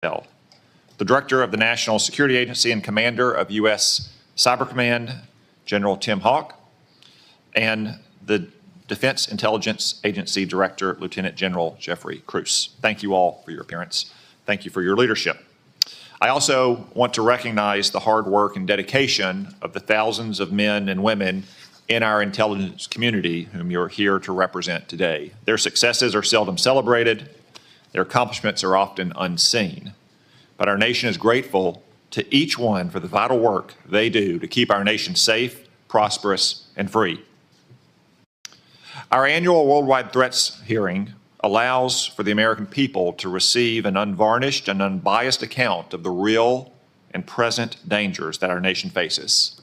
The Director of the National Security Agency and Commander of U.S. Cyber Command, General Tim Hawk, and the Defense Intelligence Agency Director, Lieutenant General Jeffrey Cruz. Thank you all for your appearance. Thank you for your leadership. I also want to recognize the hard work and dedication of the thousands of men and women in our intelligence community whom you're here to represent today. Their successes are seldom celebrated. Their accomplishments are often unseen. But our nation is grateful to each one for the vital work they do to keep our nation safe, prosperous, and free. Our annual Worldwide Threats hearing allows for the American people to receive an unvarnished and unbiased account of the real and present dangers that our nation faces.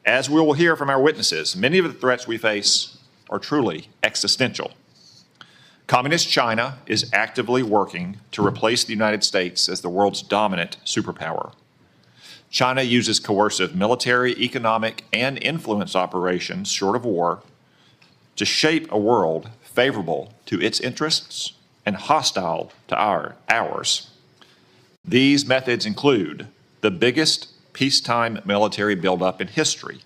As we will hear from our witnesses, many of the threats we face are truly existential. Communist China is actively working to replace the United States as the world's dominant superpower. China uses coercive military, economic, and influence operations, short of war, to shape a world favorable to its interests and hostile to ours. These methods include the biggest peacetime military buildup in history,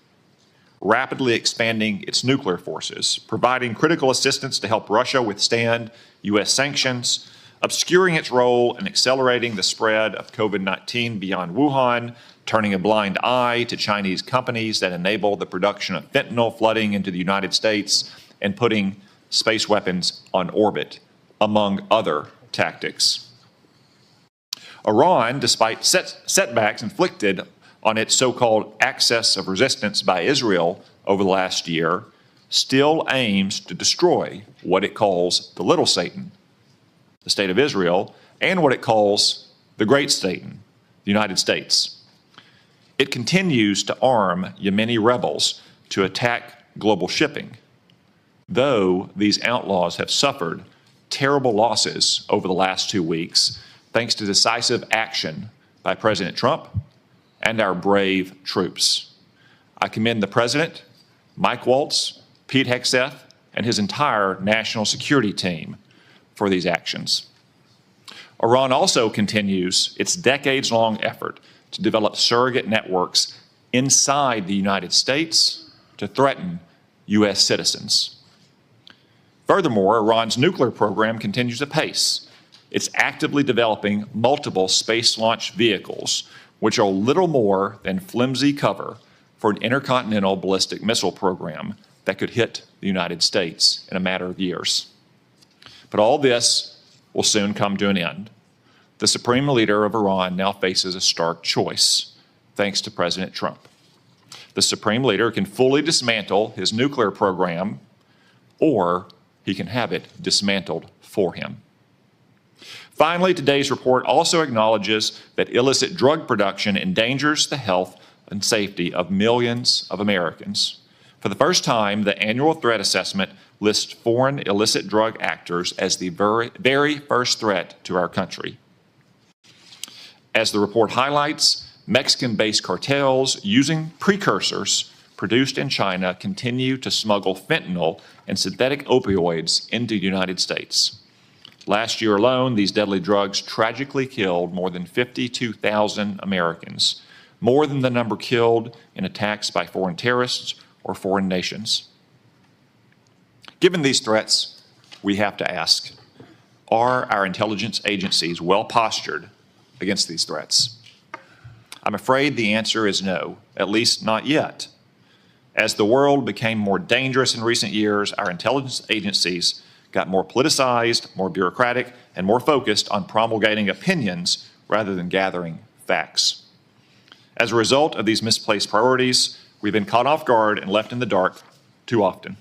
rapidly expanding its nuclear forces, providing critical assistance to help Russia withstand U.S. sanctions, obscuring its role in accelerating the spread of COVID-19 beyond Wuhan, turning a blind eye to Chinese companies that enable the production of fentanyl flooding into the United States, and putting space weapons on orbit, among other tactics. Iran, despite setbacks inflicted on its so-called axis of resistance by Israel over the last year, still aims to destroy what it calls the little Satan, the state of Israel, and what it calls the great Satan, the United States. It continues to arm Yemeni rebels to attack global shipping, though these outlaws have suffered terrible losses over the last 2 weeks, thanks to decisive action by President Trump and our brave troops. I commend the President, Mike Waltz, Pete Hegseth, and his entire national security team for these actions. Iran also continues its decades-long effort to develop surrogate networks inside the United States to threaten U.S. citizens. Furthermore, Iran's nuclear program continues apace. It's actively developing multiple space launch vehicles, which are little more than flimsy cover for an intercontinental ballistic missile program that could hit the United States in a matter of years. But all this will soon come to an end. The supreme leader of Iran now faces a stark choice, thanks to President Trump. The supreme leader can fully dismantle his nuclear program, or he can have it dismantled for him. Finally, today's report also acknowledges that illicit drug production endangers the health and safety of millions of Americans. For the first time, the annual threat assessment lists foreign illicit drug actors as the very first threat to our country. As the report highlights, Mexican-based cartels using precursors produced in China continue to smuggle fentanyl and synthetic opioids into the United States. Last year alone, these deadly drugs tragically killed more than 52,000 Americans, more than the number killed in attacks by foreign terrorists or foreign nations. Given these threats, we have to ask, are our intelligence agencies well postured against these threats? I'm afraid the answer is no, at least not yet. As the world became more dangerous in recent years, our intelligence agencies got more politicized, more bureaucratic, and more focused on promulgating opinions rather than gathering facts. As a result of these misplaced priorities, we've been caught off guard and left in the dark too often.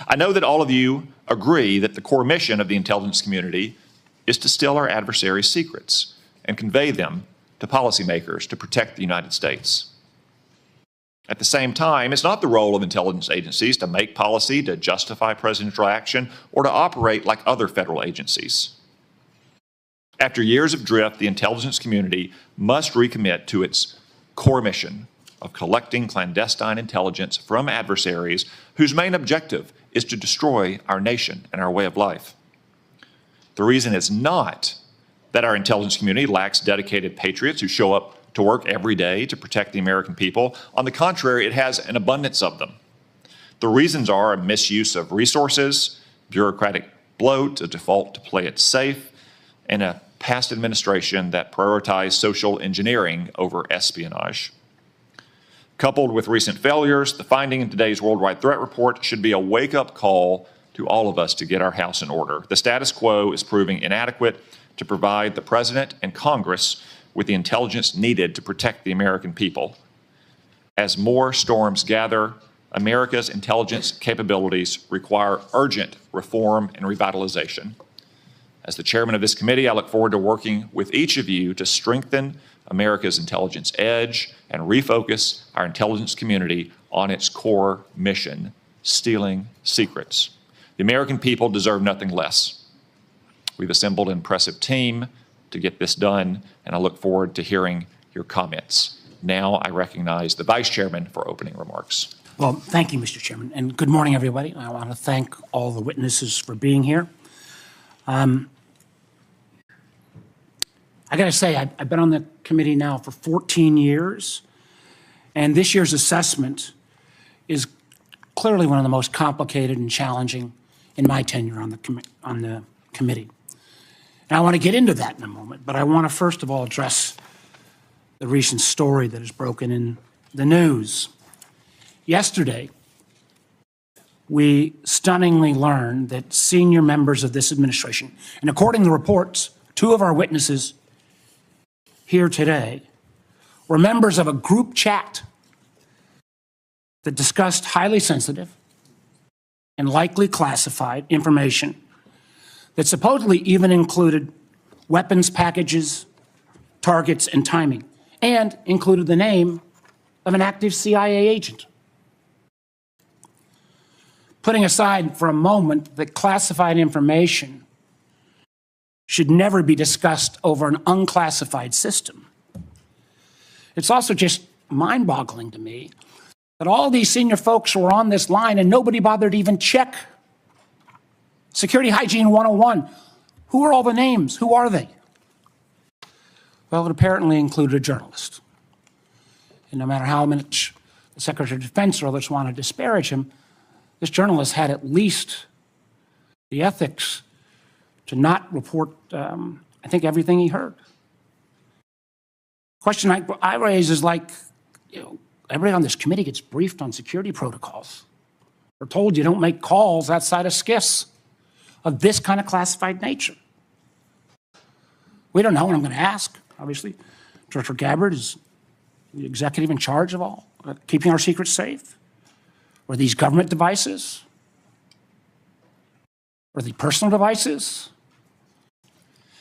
I know that all of you agree that the core mission of the intelligence community is to steal our adversaries' secrets and convey them to policymakers to protect the United States. At the same time, it's not the role of intelligence agencies to make policy, to justify presidential action, or to operate like other federal agencies. After years of drift, the intelligence community must recommit to its core mission of collecting clandestine intelligence from adversaries whose main objective is to destroy our nation and our way of life. The reason is not that our intelligence community lacks dedicated patriots who show up to work every day to protect the American people. On the contrary, it has an abundance of them. The reasons are a misuse of resources, bureaucratic bloat, a default to play it safe, and a past administration that prioritized social engineering over espionage. Coupled with recent failures, the finding in today's Worldwide Threat Report should be a wake-up call to all of us to get our house in order. The status quo is proving inadequate to provide the President and Congress with the intelligence needed to protect the American people. As more storms gather, America's intelligence capabilities require urgent reform and revitalization. As the chairman of this committee, I look forward to working with each of you to strengthen America's intelligence edge and refocus our intelligence community on its core mission, stealing secrets. The American people deserve nothing less. We've assembled an impressive team to get this done, and I look forward to hearing your comments. Now I recognize the Vice Chairman for opening remarks. Well, thank you, Mr. Chairman, and good morning, everybody. I want to thank all the witnesses for being here. I got to say, I've been on the committee now for 14 years, and this year's assessment is clearly one of the most complicated and challenging in my tenure on the committee. And I want to get into that in a moment, but I want to first of all address the recent story that has broken in the news. Yesterday, we stunningly learned that senior members of this administration, and according to reports, two of our witnesses here today were members of a group chat that discussed highly sensitive and likely classified information that supposedly even included weapons packages, targets, and timing, and included the name of an active CIA agent. Putting aside for a moment that classified information should never be discussed over an unclassified system, it's also just mind-boggling to me that all these senior folks were on this line and nobody bothered to even check Security Hygiene 101. Who are all the names? Who are they? Well, it apparently included a journalist. And no matter how much the Secretary of Defense or others want to disparage him, this journalist had at least the ethics to not report, I think, everything he heard. Question I raise is like, everybody on this committee gets briefed on security protocols. We're told you don't make calls outside of SCIFs of this kind of classified nature. We don't know, and I'm going to ask, obviously. Director Gabbard is the executive in charge of all, keeping our secrets safe. Were these government devices? Were they personal devices?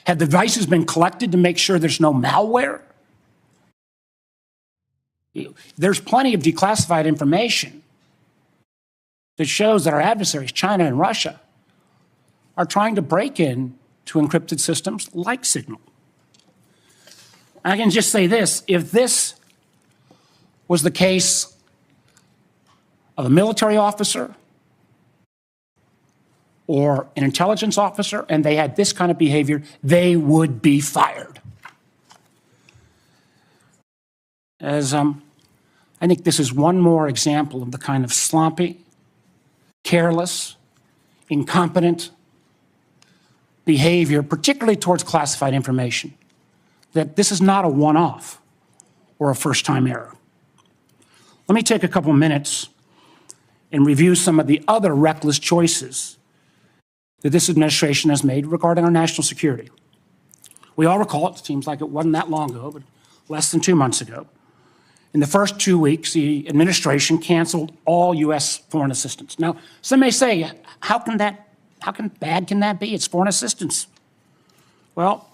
Have the devices been collected to make sure there's no malware? There's plenty of declassified information that shows that our adversaries, China and Russia, are trying to break in to encrypted systems like Signal. I can just say this, if this was the case of a military officer or an intelligence officer and they had this kind of behavior, they would be fired. I think this is one more example of the kind of sloppy, careless, incompetent behavior, particularly towards classified information, that this is not a one-off or a first-time error. Let me take a couple minutes and review some of the other reckless choices that this administration has made regarding our national security. We all recall, it seems like it wasn't that long ago, but less than 2 months ago, in the first 2 weeks, the administration canceled all U.S. foreign assistance. Now, some may say, how bad can that be? It's foreign assistance. Well,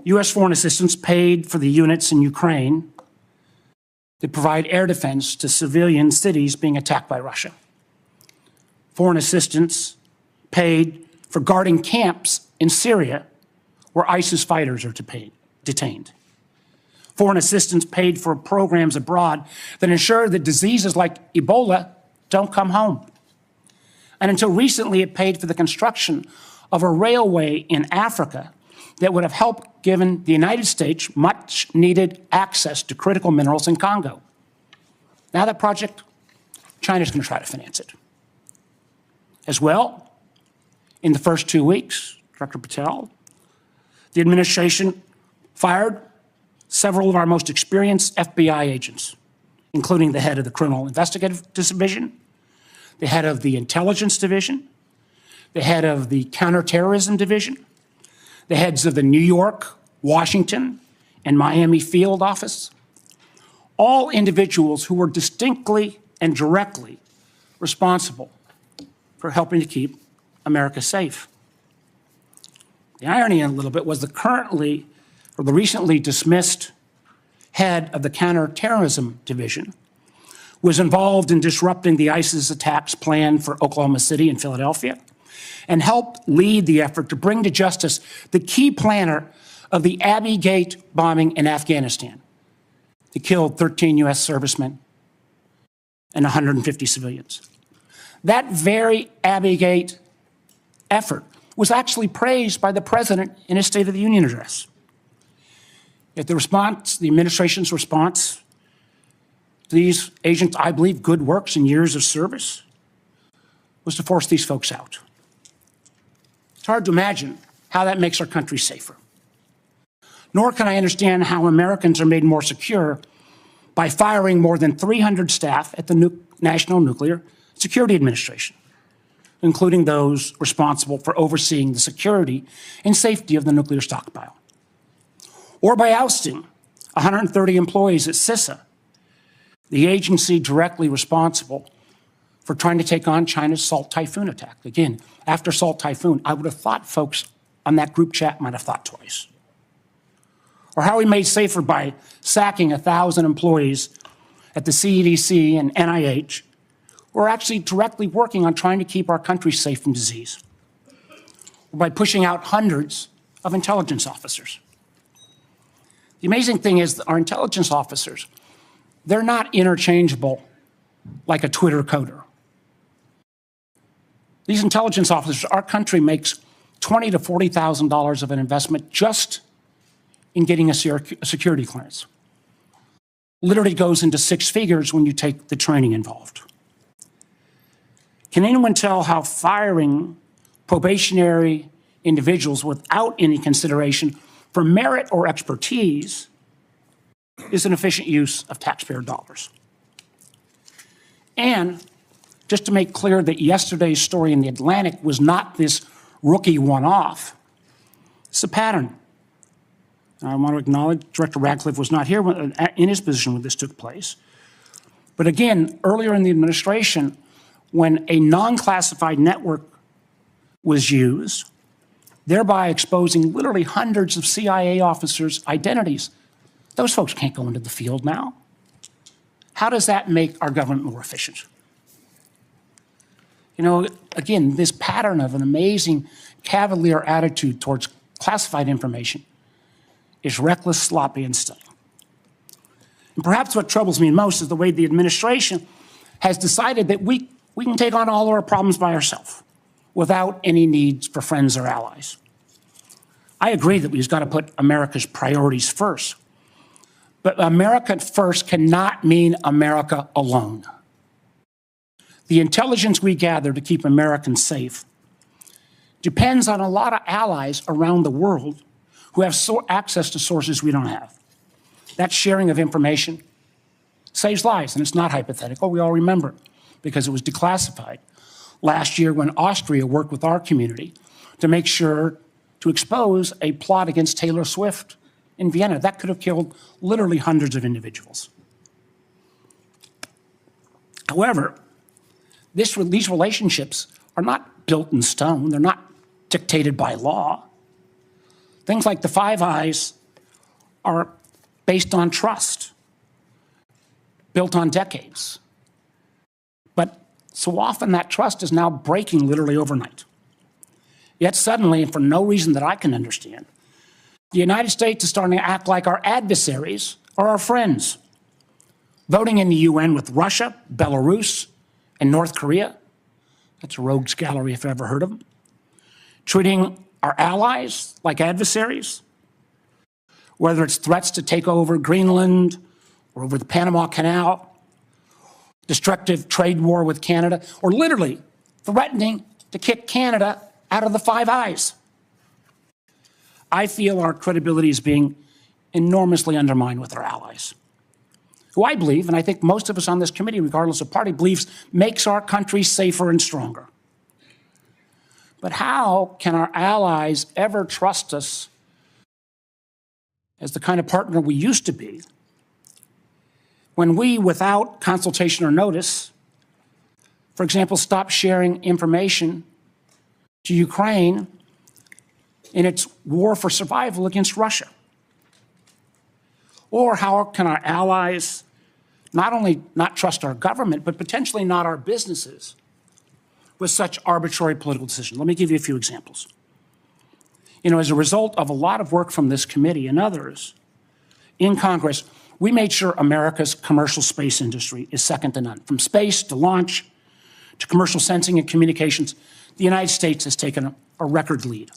U.S. foreign assistance paid for the units in Ukraine that provide air defense to civilian cities being attacked by Russia. Foreign assistance paid for guarding camps in Syria where ISIS fighters are detained. Foreign assistance paid for programs abroad that ensure that diseases like Ebola don't come home. And until recently, it paid for the construction of a railway in Africa that would have helped given the United States much needed access to critical minerals in Congo. Now that project, China's going to try to finance it. As well, in the first 2 weeks, Director Patel, the administration fired several of our most experienced FBI agents, including the head of the Criminal Investigative Division, the head of the Intelligence Division, the head of the Counterterrorism Division, the heads of the New York, Washington, and Miami field office, all individuals who were distinctly and directly responsible for helping to keep America safe. The irony in a little bit was the recently dismissed head of the Counterterrorism Division was involved in disrupting the ISIS attacks planned for Oklahoma City and Philadelphia, and helped lead the effort to bring to justice the key planner of the Abbey Gate bombing in Afghanistan that killed 13 U.S. servicemen and 150 civilians. That very Abbey Gate effort was actually praised by the president in his State of the Union address. Yet the administration's response to these agents, I believe, good works and years of service, was to force these folks out. It's hard to imagine how that makes our country safer. Nor can I understand how Americans are made more secure by firing more than 300 staff at the National Nuclear Security Administration, including those responsible for overseeing the security and safety of the nuclear stockpile. Or by ousting 130 employees at CISA, the agency directly responsible for trying to take on China's Salt Typhoon attack. Again, after Salt Typhoon, I would have thought folks on that group chat might have thought twice. Or how we made safer by sacking 1,000 employees at the CDC and NIH who are actually directly working on trying to keep our country safe from disease. Or by pushing out hundreds of intelligence officers. The amazing thing is that our intelligence officers, they're not interchangeable like a Twitter coder. These intelligence officers, our country makes $20,000 to $40,000 of an investment just in getting a security clearance. Literally goes into six figures when you take the training involved. Can anyone tell how firing probationary individuals without any consideration for merit or expertise is an efficient use of taxpayer dollars? And just to make clear that yesterday's story in The Atlantic was not this rookie one-off, it's a pattern. I want to acknowledge Director Radcliffe was not here in his position when this took place. But again, earlier in the administration, when a non-classified network was used, thereby exposing literally hundreds of CIA officers' identities, those folks can't go into the field now. How does that make our government more efficient? You know, again, this pattern of an amazing cavalier attitude towards classified information is reckless, sloppy, and stunning. And perhaps what troubles me most is the way the administration has decided that we can take on all our problems by ourselves without any needs for friends or allies. I agree that we've got to put America's priorities first. But America first cannot mean America alone. The intelligence we gather to keep Americans safe depends on a lot of allies around the world who have access to sources we don't have. That sharing of information saves lives, and it's not hypothetical. We all remember it because it was declassified last year when Austria worked with our community to make sure to expose a plot against Taylor Swift in Vienna. That could have killed literally hundreds of individuals. However, these relationships are not built in stone. They're not dictated by law. Things like the Five Eyes are based on trust, built on decades. But so often that trust is now breaking literally overnight. Yet suddenly, and for no reason that I can understand, the United States is starting to act like our adversaries are our friends, voting in the UN with Russia, Belarus, and North Korea. That's a rogues gallery if I've ever heard of them. Treating our allies like adversaries, whether it's threats to take over Greenland or over the Panama Canal, destructive trade war with Canada, or literally threatening to kick Canada out of the Five Eyes. I feel our credibility is being enormously undermined with our allies, who I believe, and I think most of us on this committee, regardless of party, believes makes our country safer and stronger. But how can our allies ever trust us as the kind of partner we used to be when we, without consultation or notice, for example, stop sharing information to Ukraine in its war for survival against Russia? Or how can our allies not only not trust our government, but potentially not our businesses with such arbitrary political decisions? Let me give you a few examples. As a result of a lot of work from this committee and others in Congress, we made sure America's commercial space industry is second to none. From space to launch to commercial sensing and communications, the United States has taken a record lead.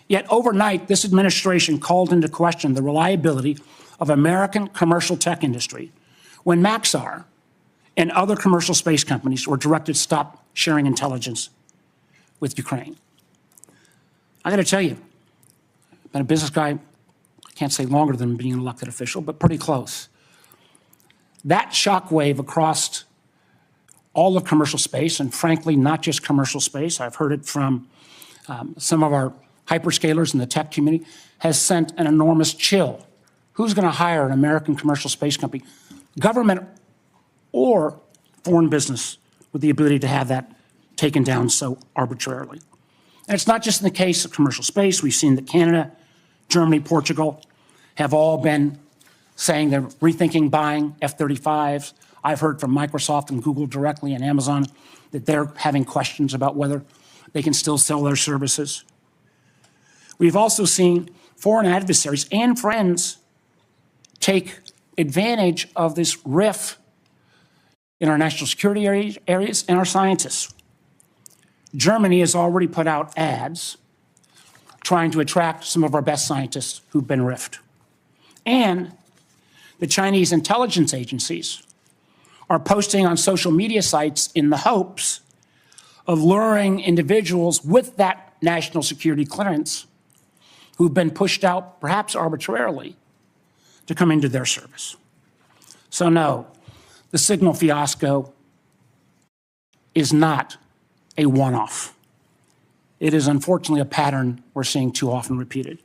Yet overnight, this administration called into question the reliability of American commercial tech industry when Maxar and other commercial space companies were directed to stop sharing intelligence with Ukraine. I got to tell you, I've been a business guy, I can't say longer than being an elected official, but pretty close. That shockwave across all of commercial space, and frankly, not just commercial space, I've heard it from some of our hyperscalers in the tech community, has sent an enormous chill. Who's going to hire an American commercial space company, government or foreign business, with the ability to have that taken down so arbitrarily? And it's not just in the case of commercial space. We've seen that Canada, Germany, Portugal have all been saying they're rethinking buying F-35s. I've heard from Microsoft and Google directly and Amazon that they're having questions about whether they can still sell their services. We've also seen foreign adversaries and friends take advantage of this rift in our national security areas and our scientists. Germany has already put out ads trying to attract some of our best scientists who've been rifted. And the Chinese intelligence agencies are posting on social media sites in the hopes of luring individuals with that national security clearance who've been pushed out, perhaps arbitrarily, to come into their service. So no, the signal fiasco is not a one-off. It is unfortunately a pattern we're seeing too often repeated.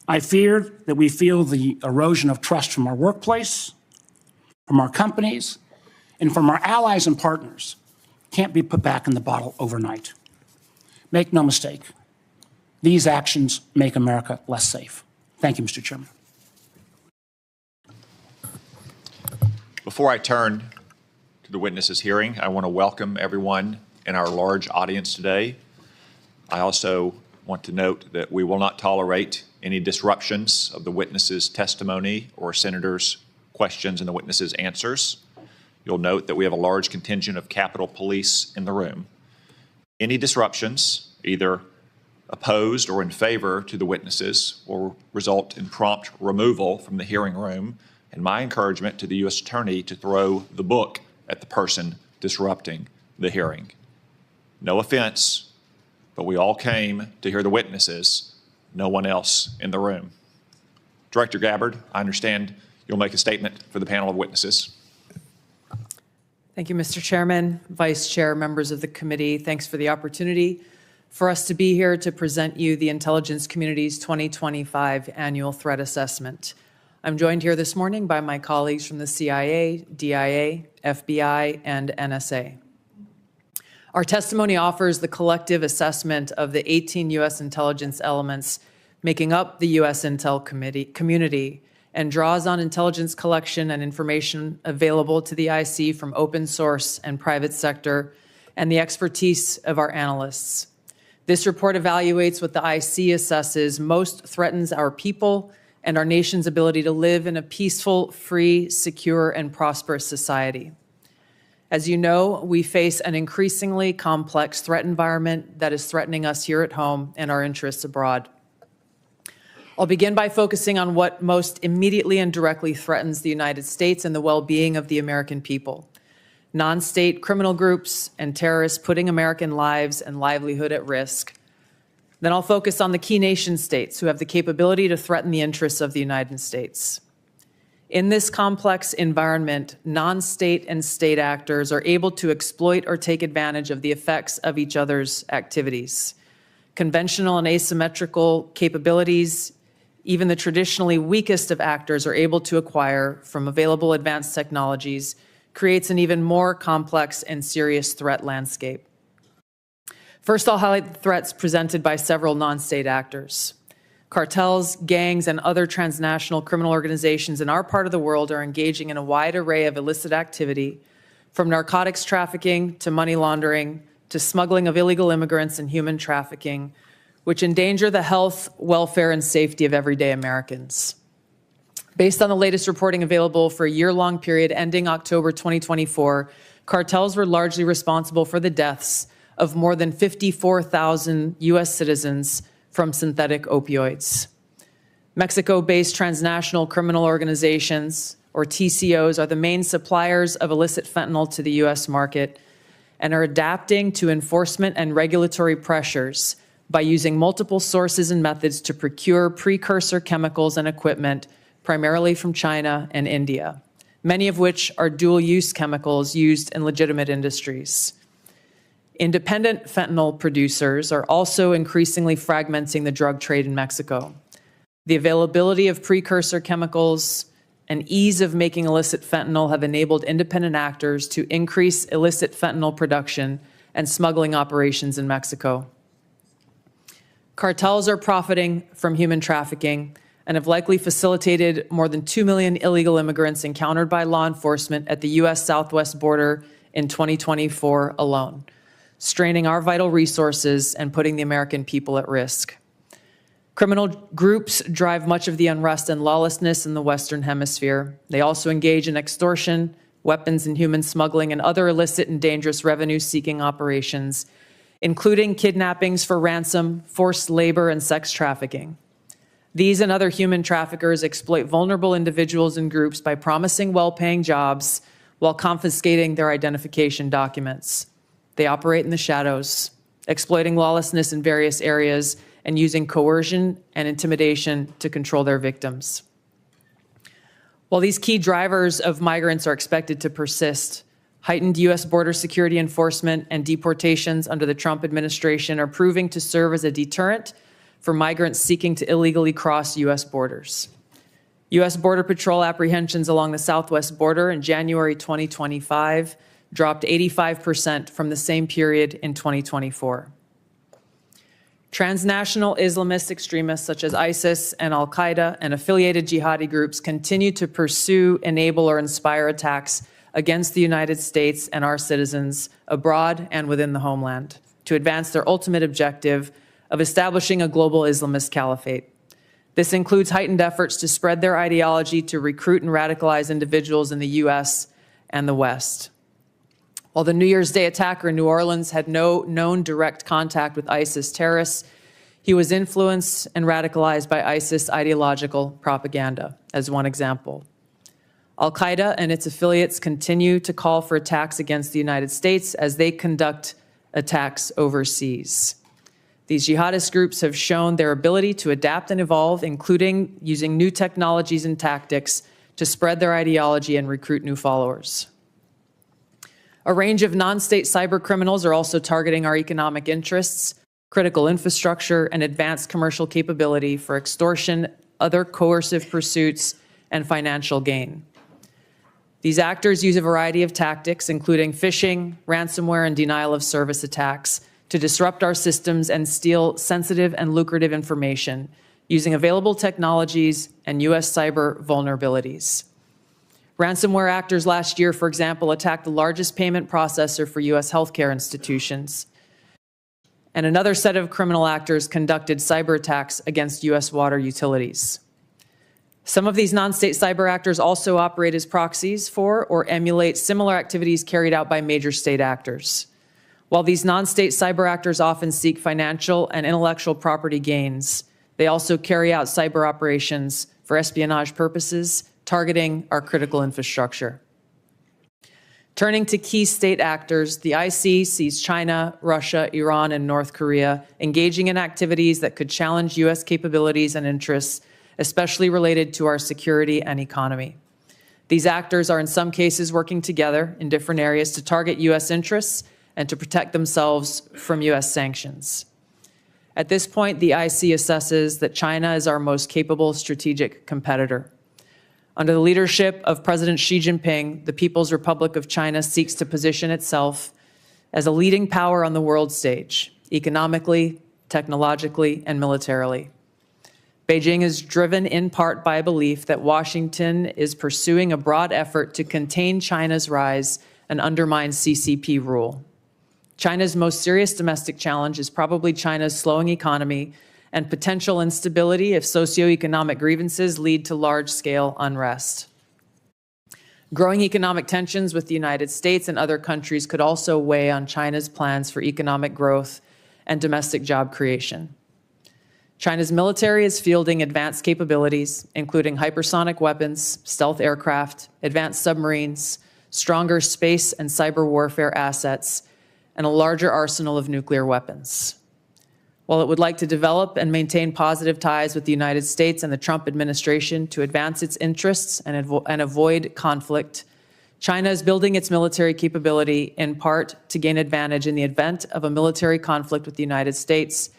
I fear that we feel the erosion of trust from our workplace, from our companies, and from our allies and partners can't be put back in the bottle overnight. Make no mistake, these actions make America less safe. Thank you, Mr. Chairman. Before I turn to the witnesses' hearing, I want to welcome everyone in our large audience today. I also want to note that we will not tolerate any disruptions of the witnesses' testimony or senators' questions and the witnesses' answers. You'll note that we have a large contingent of Capitol Police in the room. Any disruptions, either opposed or in favor to the witnesses, will result in prompt removal from the hearing room, and my encouragement to the U.S. Attorney to throw the book at the person disrupting the hearing. No offense, but we all came to hear the witnesses, no one else in the room. Director Gabbard, I understand you'll make a statement for the panel of witnesses. Thank you, Mr. Chairman, Vice Chair, members of the committee. Thanks for the opportunity for us to be here to present you the intelligence community's 2025 annual threat assessment. I'm joined here this morning by my colleagues from the CIA, DIA, FBI, and NSA. Our testimony offers the collective assessment of the 18 U.S. intelligence elements making up the U.S. Intel community and draws on intelligence collection and information available to the IC from open source and private sector and the expertise of our analysts. This report evaluates what the IC assesses most threatens our people and our nation's ability to live in a peaceful, free, secure, and prosperous society. As you know, we face an increasingly complex threat environment that is threatening us here at home and our interests abroad. I'll begin by focusing on what most immediately and directly threatens the United States and the well-being of the American people: non-state criminal groups and terrorists putting American lives and livelihood at risk. Then I'll focus on the key nation states who have the capability to threaten the interests of the United States. In this complex environment, non-state and state actors are able to exploit or take advantage of the effects of each other's activities. Conventional and asymmetrical capabilities, even the traditionally weakest of actors are able to acquire from available advanced technologies, creates an even more complex and serious threat landscape. First, I'll highlight the threats presented by several non-state actors. Cartels, gangs, and other transnational criminal organizations in our part of the world are engaging in a wide array of illicit activity, from narcotics trafficking to money laundering to smuggling of illegal immigrants and human trafficking, which endanger the health, welfare, and safety of everyday Americans. Based on the latest reporting available for a year-long period ending October 2024, cartels were largely responsible for the deaths of more than 54,000 U.S. citizens from synthetic opioids. Mexico-based transnational criminal organizations, or TCOs, are the main suppliers of illicit fentanyl to the U.S. market and are adapting to enforcement and regulatory pressures by using multiple sources and methods to procure precursor chemicals and equipment, primarily from China and India, many of which are dual-use chemicals used in legitimate industries. Independent fentanyl producers are also increasingly fragmenting the drug trade in Mexico. The availability of precursor chemicals and ease of making illicit fentanyl have enabled independent actors to increase illicit fentanyl production and smuggling operations in Mexico. Cartels are profiting from human trafficking and have likely facilitated more than 2 million illegal immigrants encountered by law enforcement at the U.S. southwest border in 2024 alone, straining our vital resources and putting the American people at risk. Criminal groups drive much of the unrest and lawlessness in the Western Hemisphere. They also engage in extortion, weapons and human smuggling, and other illicit and dangerous revenue-seeking operations, including kidnappings for ransom, forced labor, and sex trafficking. These and other human traffickers exploit vulnerable individuals and groups by promising well-paying jobs while confiscating their identification documents. They operate in the shadows, exploiting lawlessness in various areas and using coercion and intimidation to control their victims. While these key drivers of migrants are expected to persist, heightened U.S. border security enforcement and deportations under the Trump administration are proving to serve as a deterrent for migrants seeking to illegally cross U.S. borders. U.S. Border Patrol apprehensions along the southwest border in January 2025 dropped 85% from the same period in 2024. Transnational Islamist extremists such as ISIS and al-Qaeda and affiliated jihadi groups continue to pursue, enable, or inspire attacks against the United States and our citizens abroad and within the homeland to advance their ultimate objective of establishing a global Islamist caliphate. This includes heightened efforts to spread their ideology to recruit and radicalize individuals in the U.S. and the West. While the New Year's Day attacker in New Orleans had no known direct contact with ISIS terrorists, he was influenced and radicalized by ISIS ideological propaganda, as one example. Al-Qaeda and its affiliates continue to call for attacks against the United States as they conduct attacks overseas. These jihadist groups have shown their ability to adapt and evolve, including using new technologies and tactics to spread their ideology and recruit new followers. A range of non-state cyber criminals are also targeting our economic interests, critical infrastructure, and advanced commercial capability for extortion, other coercive pursuits, and financial gain. These actors use a variety of tactics, including phishing, ransomware, and denial of service attacks, to disrupt our systems and steal sensitive and lucrative information using available technologies and U.S. cyber vulnerabilities. Ransomware actors last year, for example, attacked the largest payment processor for U.S. healthcare institutions. And another set of criminal actors conducted cyber attacks against U.S. water utilities. Some of these non-state cyber actors also operate as proxies for or emulate similar activities carried out by major state actors. While these non-state cyber actors often seek financial and intellectual property gains, they also carry out cyber operations for espionage purposes, targeting our critical infrastructure. Turning to key state actors, the IC sees China, Russia, Iran, and North Korea engaging in activities that could challenge U.S. capabilities and interests, especially related to our security and economy. These actors are in some cases working together in different areas to target U.S. interests and to protect themselves from U.S. sanctions. At this point, the IC assesses that China is our most capable strategic competitor. Under the leadership of President Xi Jinping, the People's Republic of China seeks to position itself as a leading power on the world stage, economically, technologically, and militarily. Beijing is driven in part by a belief that Washington is pursuing a broad effort to contain China's rise and undermine CCP rule. China's most serious domestic challenge is probably China's slowing economy and potential instability if socioeconomic grievances lead to large-scale unrest. Growing economic tensions with the United States and other countries could also weigh on China's plans for economic growth and domestic job creation. China's military is fielding advanced capabilities, including hypersonic weapons, stealth aircraft, advanced submarines, stronger space and cyber warfare assets, and a larger arsenal of nuclear weapons. While it would like to develop and maintain positive ties with the United States and the Trump administration to advance its interests and avoid conflict, China is building its military capability in part to gain advantage in the event of a military conflict with the United States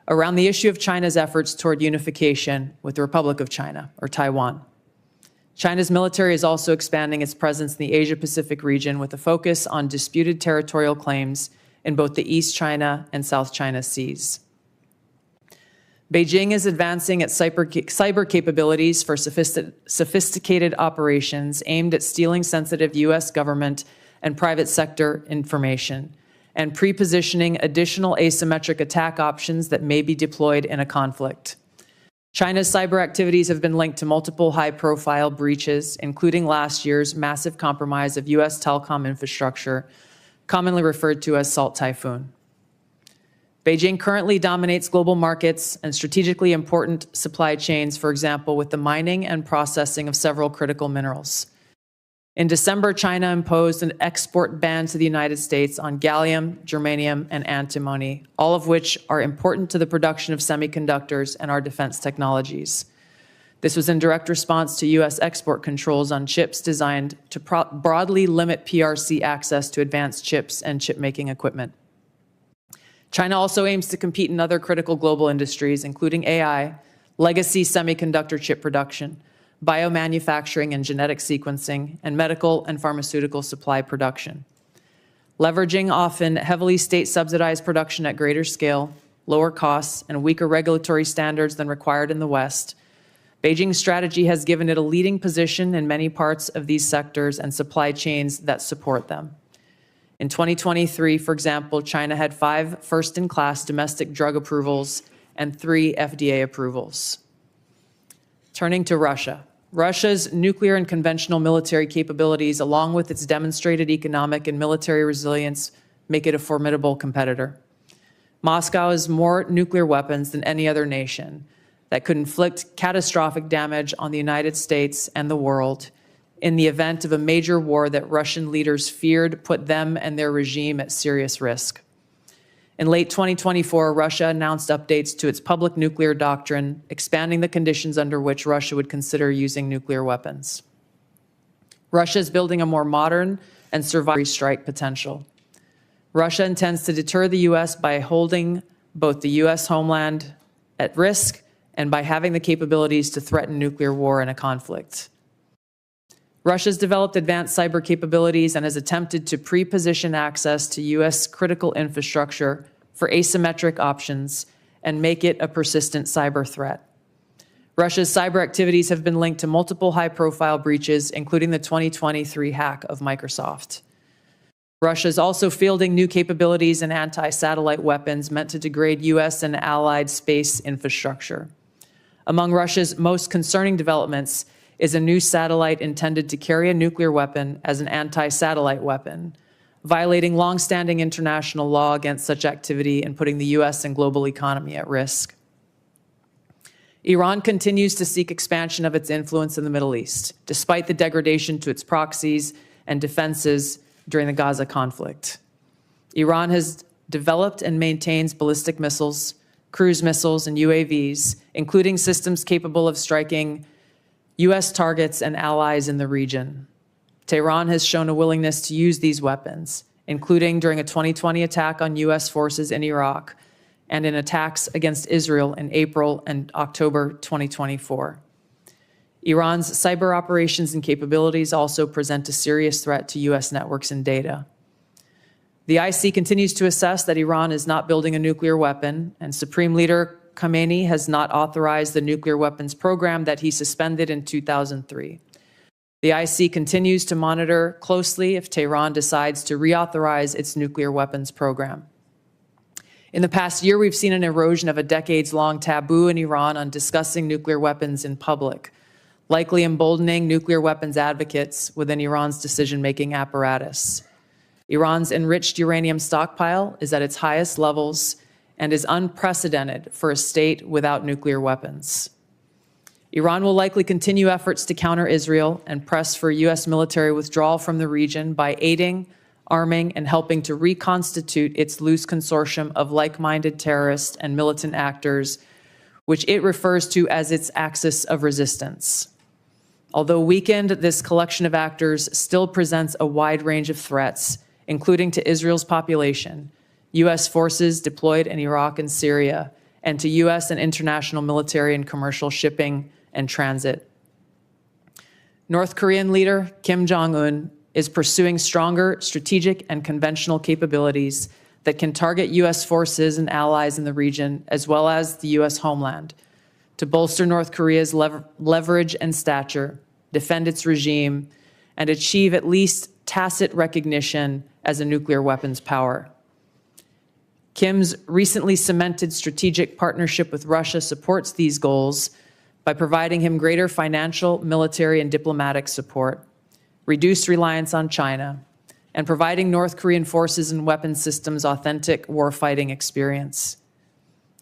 around the issue of China's efforts toward unification with the Republic of China, or Taiwan. China's military is also expanding its presence in the Asia-Pacific region with a focus on disputed territorial claims in both the East China and South China Seas. Beijing is advancing its cyber capabilities for sophisticated operations aimed at stealing sensitive U.S. government and private sector information and pre-positioning additional asymmetric attack options that may be deployed in a conflict. China's cyber activities have been linked to multiple high-profile breaches, including last year's massive compromise of U.S. telecom infrastructure, commonly referred to as Salt Typhoon. Beijing currently dominates global markets and strategically important supply chains, for example, with the mining and processing of several critical minerals. In December, China imposed an export ban to the United States on gallium, germanium, and antimony, all of which are important to the production of semiconductors and our defense technologies. This was in direct response to U.S. export controls on chips designed to broadly limit PRC access to advanced chips and chip-making equipment. China also aims to compete in other critical global industries, including AI, legacy semiconductor chip production, biomanufacturing and genetic sequencing, and medical and pharmaceutical supply production. Leveraging often heavily state-subsidized production at greater scale, lower costs, and weaker regulatory standards than required in the West, Beijing's strategy has given it a leading position in many parts of these sectors and supply chains that support them. In 2023, for example, China had 5 first-in-class domestic drug approvals and 3 FDA approvals. Turning to Russia. Russia's nuclear and conventional military capabilities, along with its demonstrated economic and military resilience, make it a formidable competitor. Moscow has more nuclear weapons than any other nation that could inflict catastrophic damage on the United States and the world in the event of a major war that Russian leaders feared put them and their regime at serious risk. In late 2024, Russia announced updates to its public nuclear doctrine, expanding the conditions under which Russia would consider using nuclear weapons. Russia is building a more modern and survival strike potential. Russia intends to deter the U.S. by holding both the U.S. homeland at risk and by having the capabilities to threaten nuclear war in a conflict. Russia has developed advanced cyber capabilities and has attempted to pre-position access to U.S. critical infrastructure for asymmetric options and make it a persistent cyber threat. Russia's cyber activities have been linked to multiple high-profile breaches, including the 2023 hack of Microsoft. Russia is also fielding new capabilities in anti-satellite weapons meant to degrade U.S. and allied space infrastructure. Among Russia's most concerning developments is a new satellite intended to carry a nuclear weapon as an anti-satellite weapon, violating longstanding international law against such activity and putting the U.S. and global economy at risk. Iran continues to seek expansion of its influence in the Middle East, despite the degradation to its proxies and defenses during the Gaza conflict. Iran has developed and maintains ballistic missiles, cruise missiles, and UAVs, including systems capable of striking U.S. targets and allies in the region. Tehran has shown a willingness to use these weapons, including during a 2020 attack on U.S. forces in Iraq and in attacks against Israel in April and October 2024. Iran's cyber operations and capabilities also present a serious threat to U.S. networks and data. The IC continues to assess that Iran is not building a nuclear weapon, and Supreme Leader Khamenei has not authorized the nuclear weapons program that he suspended in 2003. The IC continues to monitor closely if Tehran decides to reauthorize its nuclear weapons program. In the past year, we've seen an erosion of a decades-long taboo in Iran on discussing nuclear weapons in public, likely emboldening nuclear weapons advocates within Iran's decision-making apparatus. Iran's enriched uranium stockpile is at its highest levels and is unprecedented for a state without nuclear weapons. Iran will likely continue efforts to counter Israel and press for U.S. military withdrawal from the region by aiding, arming, and helping to reconstitute its loose consortium of like-minded terrorist and militant actors, which it refers to as its axis of resistance. Although weakened, this collection of actors still presents a wide range of threats, including to Israel's population, U.S. forces deployed in Iraq and Syria, and to U.S. and international military and commercial shipping and transit. North Korean leader Kim Jong-un is pursuing stronger strategic and conventional capabilities that can target U.S. forces and allies in the region, as well as the U.S. homeland, to bolster North Korea's leverage and stature, defend its regime, and achieve at least tacit recognition as a nuclear weapons power. Kim's recently cemented strategic partnership with Russia supports these goals by providing him greater financial, military, and diplomatic support, reduced reliance on China, and providing North Korean forces and weapons systems authentic warfighting experience.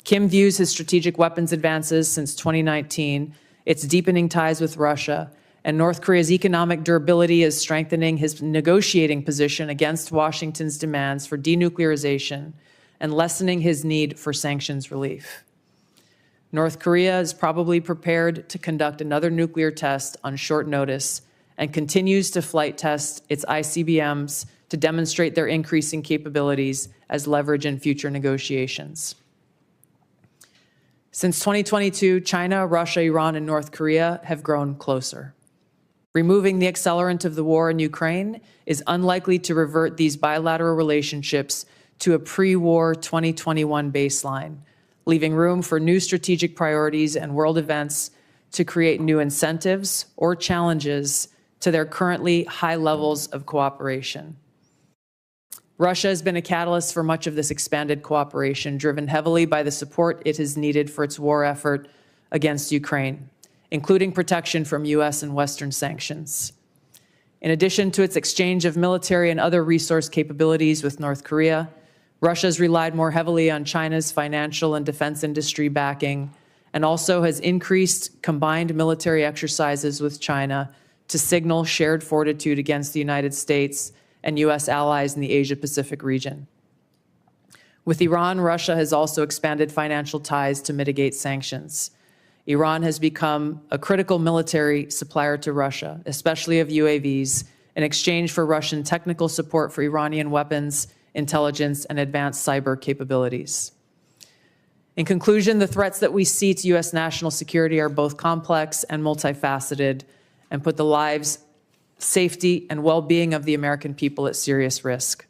Kim views his strategic weapons advances since 2019, its deepening ties with Russia, and North Korea's economic durability is strengthening his negotiating position against Washington's demands for denuclearization and lessening his need for sanctions relief. North Korea is probably prepared to conduct another nuclear test on short notice and continues to flight test its ICBMs to demonstrate their increasing capabilities as leverage in future negotiations. Since 2022, China, Russia, Iran, and North Korea have grown closer. Removing the accelerant of the war in Ukraine is unlikely to revert these bilateral relationships to a pre-war 2021 baseline, leaving room for new strategic priorities and world events to create new incentives or challenges to their currently high levels of cooperation. Russia has been a catalyst for much of this expanded cooperation, driven heavily by the support it has needed for its war effort against Ukraine, including protection from U.S. and Western sanctions. In addition to its exchange of military and other resource capabilities with North Korea, Russia has relied more heavily on China's financial and defense industry backing, and also has increased combined military exercises with China to signal shared fortitude against the United States and U.S. allies in the Asia-Pacific region. With Iran, Russia has also expanded financial ties to mitigate sanctions. Iran has become a critical military supplier to Russia, especially of UAVs, in exchange for Russian technical support for Iranian weapons, intelligence, and advanced cyber capabilities. In conclusion, the threats that we see to U.S. national security are both complex and multifaceted and put the lives, safety, and well-being of the American people at serious risk.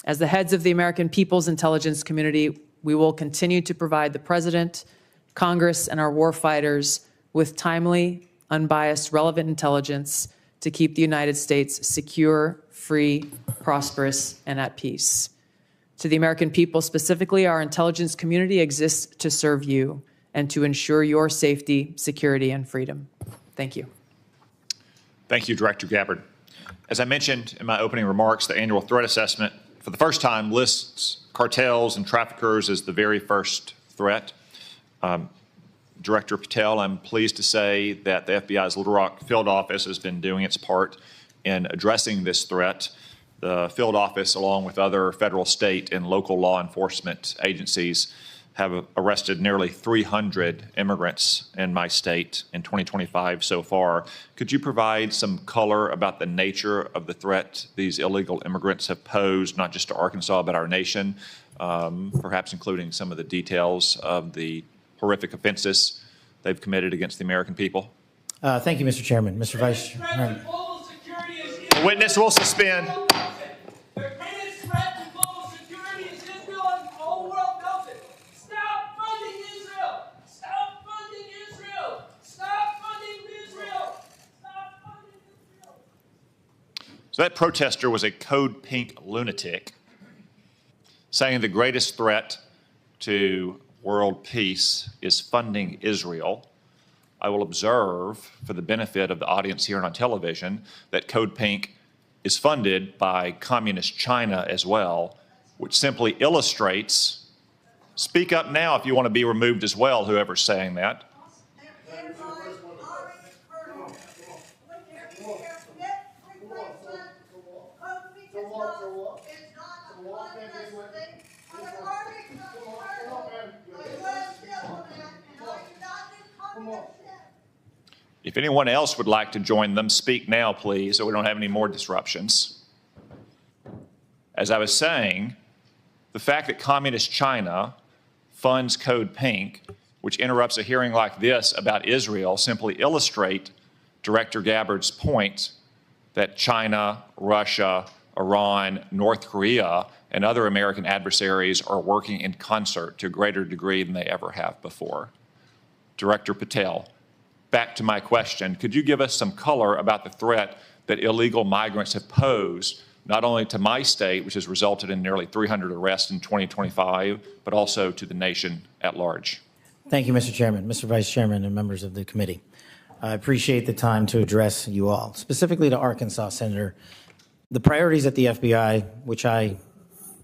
As the heads of the American people's intelligence community, we will continue to provide the President, Congress, and our warfighters with timely, unbiased, relevant intelligence to keep the United States secure, free, prosperous, and at peace. To the American people specifically, our intelligence community exists to serve you, and to ensure your safety, security, and freedom. Thank you. Thank you, Director Gabbard. As I mentioned in my opening remarks, the annual threat assessment for the first time lists cartels and traffickers as the very first threat. Director Patel, I'm pleased to say that the FBI's Little Rock field office has been doing its part in addressing this threat. The field office, along with other federal, state, and local law enforcement agencies, have arrested nearly 300 immigrants in my state in 2025 so far. Could you provide some color about the nature of the threat these illegal immigrants have posed, not just to Arkansas, but our nation, perhaps including some of the details of the horrific offenses they've committed against the American people? Thank you, Mr. Chairman. Mr. Vice Chairman. The witness will suspend. The greatest threat to global security is Israel, and the whole world knows it. Stop funding Israel! Stop funding Israel! Stop funding Israel! Stop funding Israel! So that protester was a code pink lunatic saying the greatest threat to world peace is funding Israel. I will observe, for the benefit of the audience here and on television, that Code Pink is funded by Communist China as well, which simply illustrates, speak up now if you want to be removed as well, whoever's saying that. If anyone else would like to join them, speak now, please, so we don't have any more disruptions. As I was saying, the fact that Communist China funds Code Pink, which interrupts a hearing like this about Israel, simply illustrate Director Gabbard's point that China, Russia, Iran, North Korea, and other American adversaries are working in concert to a greater degree than they ever have before. Director Patel, back to my question, could you give us some color about the threat that illegal migrants have posed, not only to my state, which has resulted in nearly 300 arrests in 2025, but also to the nation at large? Thank you, Mr. Chairman, Mr. Vice Chairman, and members of the committee. I appreciate the time to address you all. Specifically to Arkansas, Senator, the priorities at the FBI, which I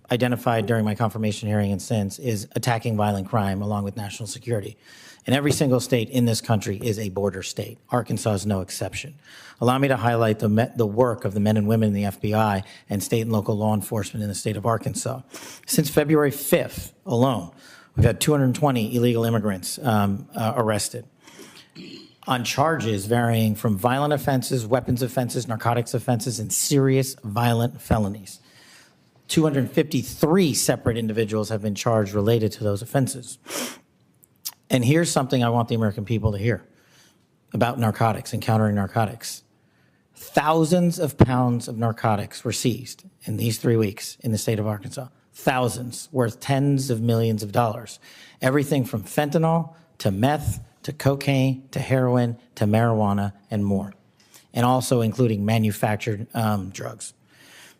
identified during my confirmation hearing and since, is attacking violent crime along with national security. And every single state in this country is a border state. Arkansas is no exception. Allow me to highlight the work of the men and women in the FBI and state and local law enforcement in the state of Arkansas. Since February 5th alone, we've had 220 illegal immigrants arrested on charges varying from violent offenses, weapons offenses, narcotics offenses, and serious violent felonies. 253 separate individuals have been charged related to those offenses. And here's something I want the American people to hear about narcotics and countering narcotics. Thousands of pounds of narcotics were seized in these 3 weeks in the state of Arkansas. Thousands, worth tens of millions of dollars. Everything from fentanyl to meth to cocaine to heroin to marijuana and more. And also including manufactured drugs.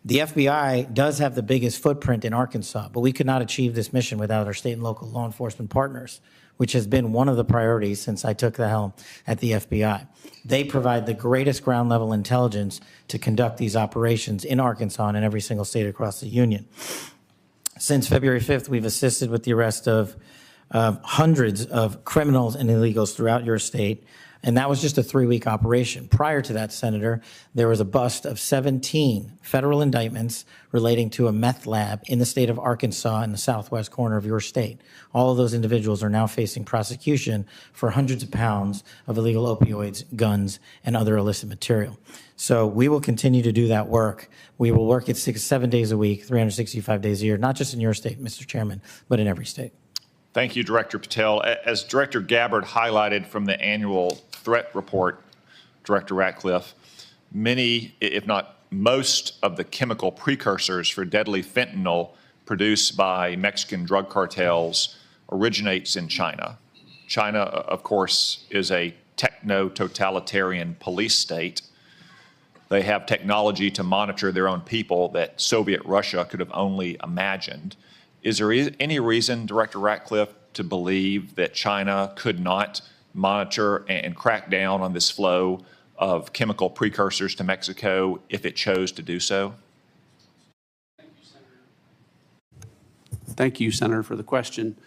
The FBI does have the biggest footprint in Arkansas, but we could not achieve this mission without our state and local law enforcement partners, which has been one of the priorities since I took the helm at the FBI. They provide the greatest ground level intelligence to conduct these operations in Arkansas and in every single state across the union. Since February 5th, we've assisted with the arrest of hundreds of criminals and illegals throughout your state. And that was just a 3-week operation. Prior to that, Senator, there was a bust of 17 federal indictments relating to a meth lab in the state of Arkansas in the southwest corner of your state. All of those individuals are now facing prosecution for hundreds of pounds of illegal opioids, guns, and other illicit material. So we will continue to do that work. We will work it 7 days a week, 365 days a year, not just in your state, Mr. Chairman, but in every state. Thank you, Director Patel. As Director Gabbard highlighted from the annual threat report, Director Ratcliffe, many, if not most, of the chemical precursors for deadly fentanyl produced by Mexican drug cartels originates in China. China, of course, is a techno-totalitarian police state. They have technology to monitor their own people that Soviet Russia could have only imagined. Is there any reason, Director Ratcliffe, to believe that China could not monitor and crack down on this flow of chemical precursors to Mexico if it chose to do so? Thank you, Senator, for the question.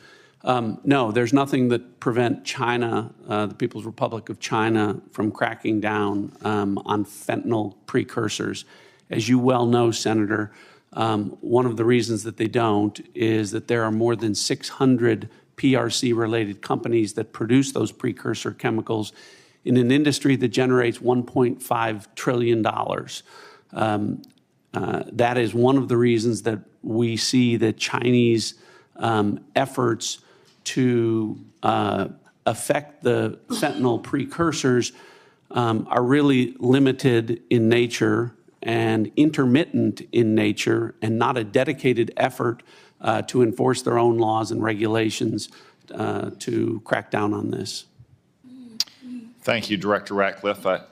No, there's nothing that prevent China, the People's Republic of China, from cracking down on fentanyl precursors. As you well know, Senator, one of the reasons that they don't is that there are more than 600 PRC-related companies that produce those precursor chemicals in an industry that generates $1.5 trillion. That is one of the reasons that we see that Chinese efforts to affect the fentanyl precursors are really limited in nature and intermittent in nature, and not a dedicated effort to enforce their own laws and regulations to crack down on this. Thank you, Director Ratcliffe. I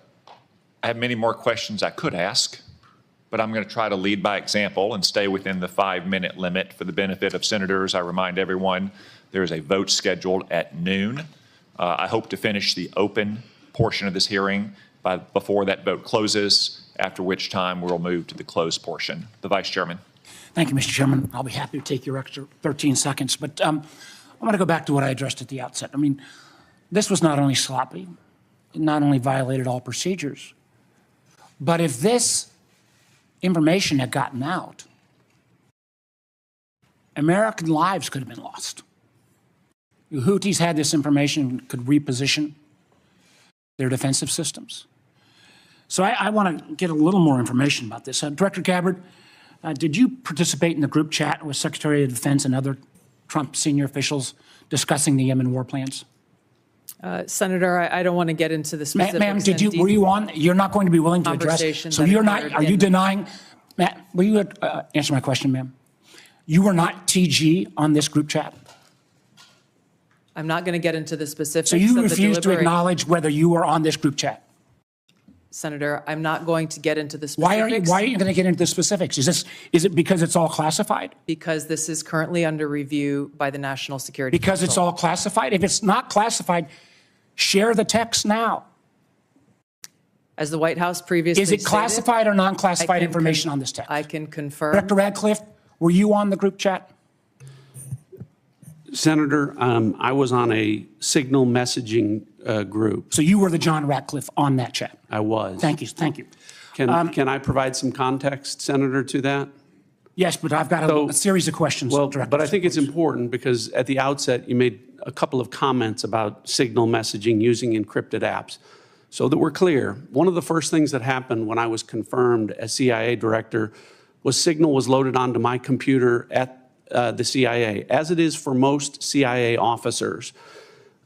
have many more questions I could ask, but I'm going to try to lead by example and stay within the 5-minute limit for the benefit of senators. I remind everyone there is a vote scheduled at noon. I hope to finish the open portion of this hearing before that vote closes, after which time we'll move to the closed portion. The Vice Chairman. Thank you, Mr. Chairman. I'll be happy to take your extra 13 seconds, but I want to go back to what I addressed at the outset. I mean, this was not only sloppy, it not only violated all procedures, but if this information had gotten out, American lives could have been lost. The Houthis had this information, could reposition their defensive systems. So I want to get a little more information about this. Director Gabbard, did you participate in the group chat with Secretary of Defense and other Trump senior officials discussing the Yemen war plans? Senator, I don't want to get into the specifics. Ma'am, were you on? You're not going to be willing to address? So you're not, are you denying? Matt, will you answer my question, ma'am? You were not TG on this group chat? I'm not going to get into the specifics. So you refuse to acknowledge whether you were on this group chat? Senator, I'm not going to get into the specifics. Why are you going to get into the specifics? Is it because it's all classified? Because this is currently under review by the National Security Council. Because it's all classified? If it's not classified, share the text now. As the White House previously stated, is it classified or non-classified information on this text? I can confirm. Director Radcliffe, were you on the group chat? Senator, I was on a signal messaging group. So you were the John Ratcliffe on that chat? I was. Thank you, thank you. Can I provide some context, Senator, to that? Yes, but I've got a series of questions. Well, but I think it's important because at the outset you made a couple of comments about signal messaging using encrypted apps. So that we're clear, one of the first things that happened when I was confirmed as CIA director was signal was loaded onto my computer at the CIA, as it is for most CIA officers.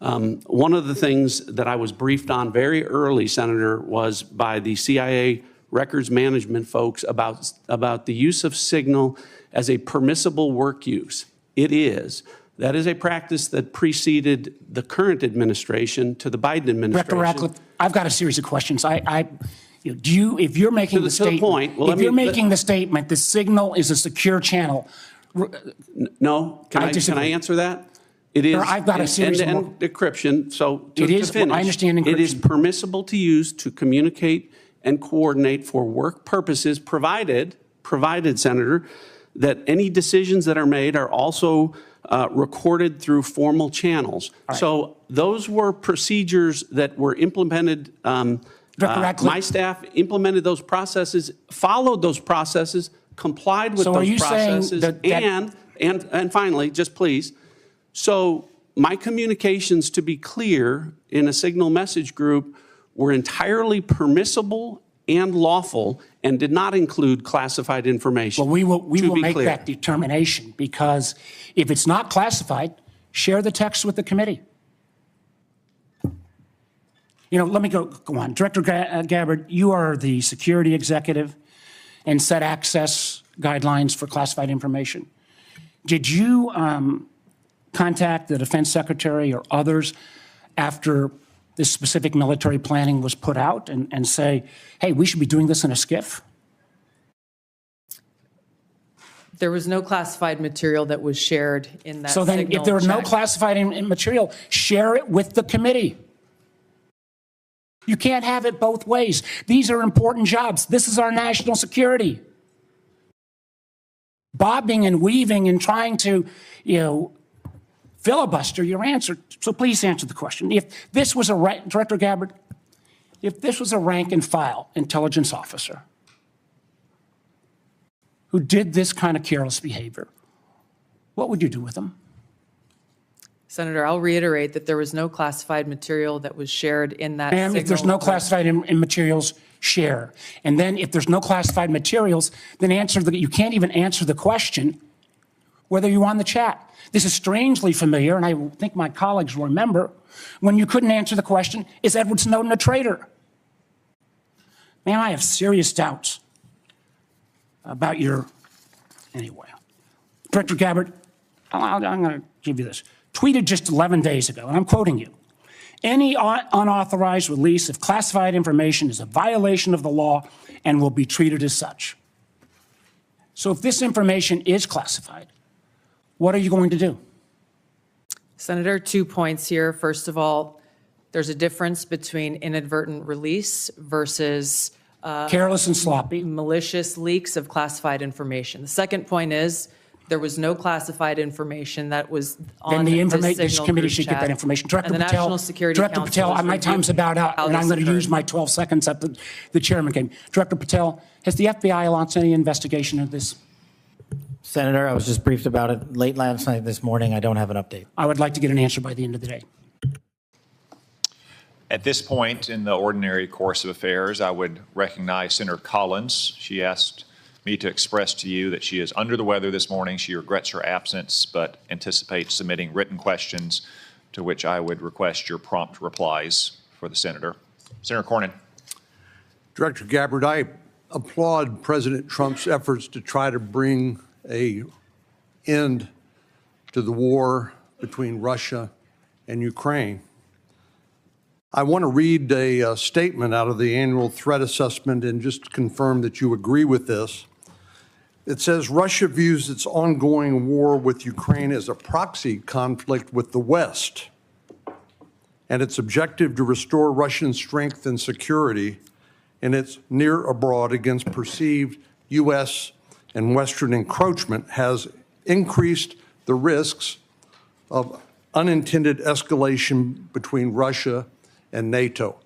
One of the things that I was briefed on very early, Senator, was by the CIA records management folks about the use of signal as a permissible work use. It is. That is a practice that preceded the current administration to the Biden administration. Director Ratcliffe, I've got a series of questions. If you're making the statement, the signal is a secure channel. No, can I answer that? It is I've got a series end-to-end decryption. So to finish, I understand encryption. It is permissible to use to communicate and coordinate for work purposes, provided, Senator, that any decisions that are made are also recorded through formal channels. Right. So those were procedures that were implemented. My staff implemented those processes, followed those processes, complied with those processes, and finally, just please, so my communications, to be clear, in a signal message group were entirely permissible and lawful and did not include classified information. Well, we will make that determination, because if it's not classified, share the text with the committee. Let me go on. Director Gabbard, you are the security executive and set access guidelines for classified information. Did you contact the defense secretary or others after this specific military planning was put out and say, hey, we should be doing this in a SCIF? There was no classified material that was shared in that So then, if signal there was no check. classified material, share it with the committee. You can't have it both ways. These are important jobs. This is our national security. Bobbing and weaving and trying to, filibuster your answer. So please answer the question. If this was Director Gabbard, if this was a rank and file intelligence officer who did this kind of careless behavior, what would you do with them? Senator, I'll reiterate that there was no classified material that was shared in that Ma'am, if there's signal no classified in materials, share. And then if there's no classified materials, then you can't even answer the question whether you won the chat. This is strangely familiar, and I think my colleagues will remember, when you couldn't answer the question, is Edward Snowden a traitor? Ma'am, I have serious doubts about anyway. Director Gabbard, I'm going to give you this. Tweeted just 11 days ago, and I'm quoting you. Any unauthorized release of classified information is a violation of the law and will be treated as such. So if this information is classified, what are you going to do? Senator, 2 points here. First of all, there's a difference between inadvertent release versus Careless and sloppy. malicious leaks of classified information. The second point is there was no classified information that was on Then this this signal committee group should get chat. that information. Director And the Patel, National Security Director Council Patel, has my time's about out, how and I'm this going to use occurred. my 12 seconds that the chairman gave me. Director Patel, has the FBI launched any investigation of this? Senator, I was just briefed about it late last night, this morning. I don't have an update. I would like to get an answer by the end of the day. At this point in the ordinary course of affairs, I would recognize Senator Collins. She asked me to express to you that she is under the weather this morning. She regrets her absence, but anticipates submitting written questions to which I would request your prompt replies for the senator. Senator Cornyn. Director Gabbard, I applaud President Trump's efforts to try to bring an end to the war between Russia and Ukraine. I want to read a statement out of the annual threat assessment and just confirm that you agree with this. It says Russia views its ongoing war with Ukraine as a proxy conflict with the West, and its objective to restore Russian strength and security in its near abroad against perceived U.S. and Western encroachment has increased the risks of unintended escalation between Russia and NATO.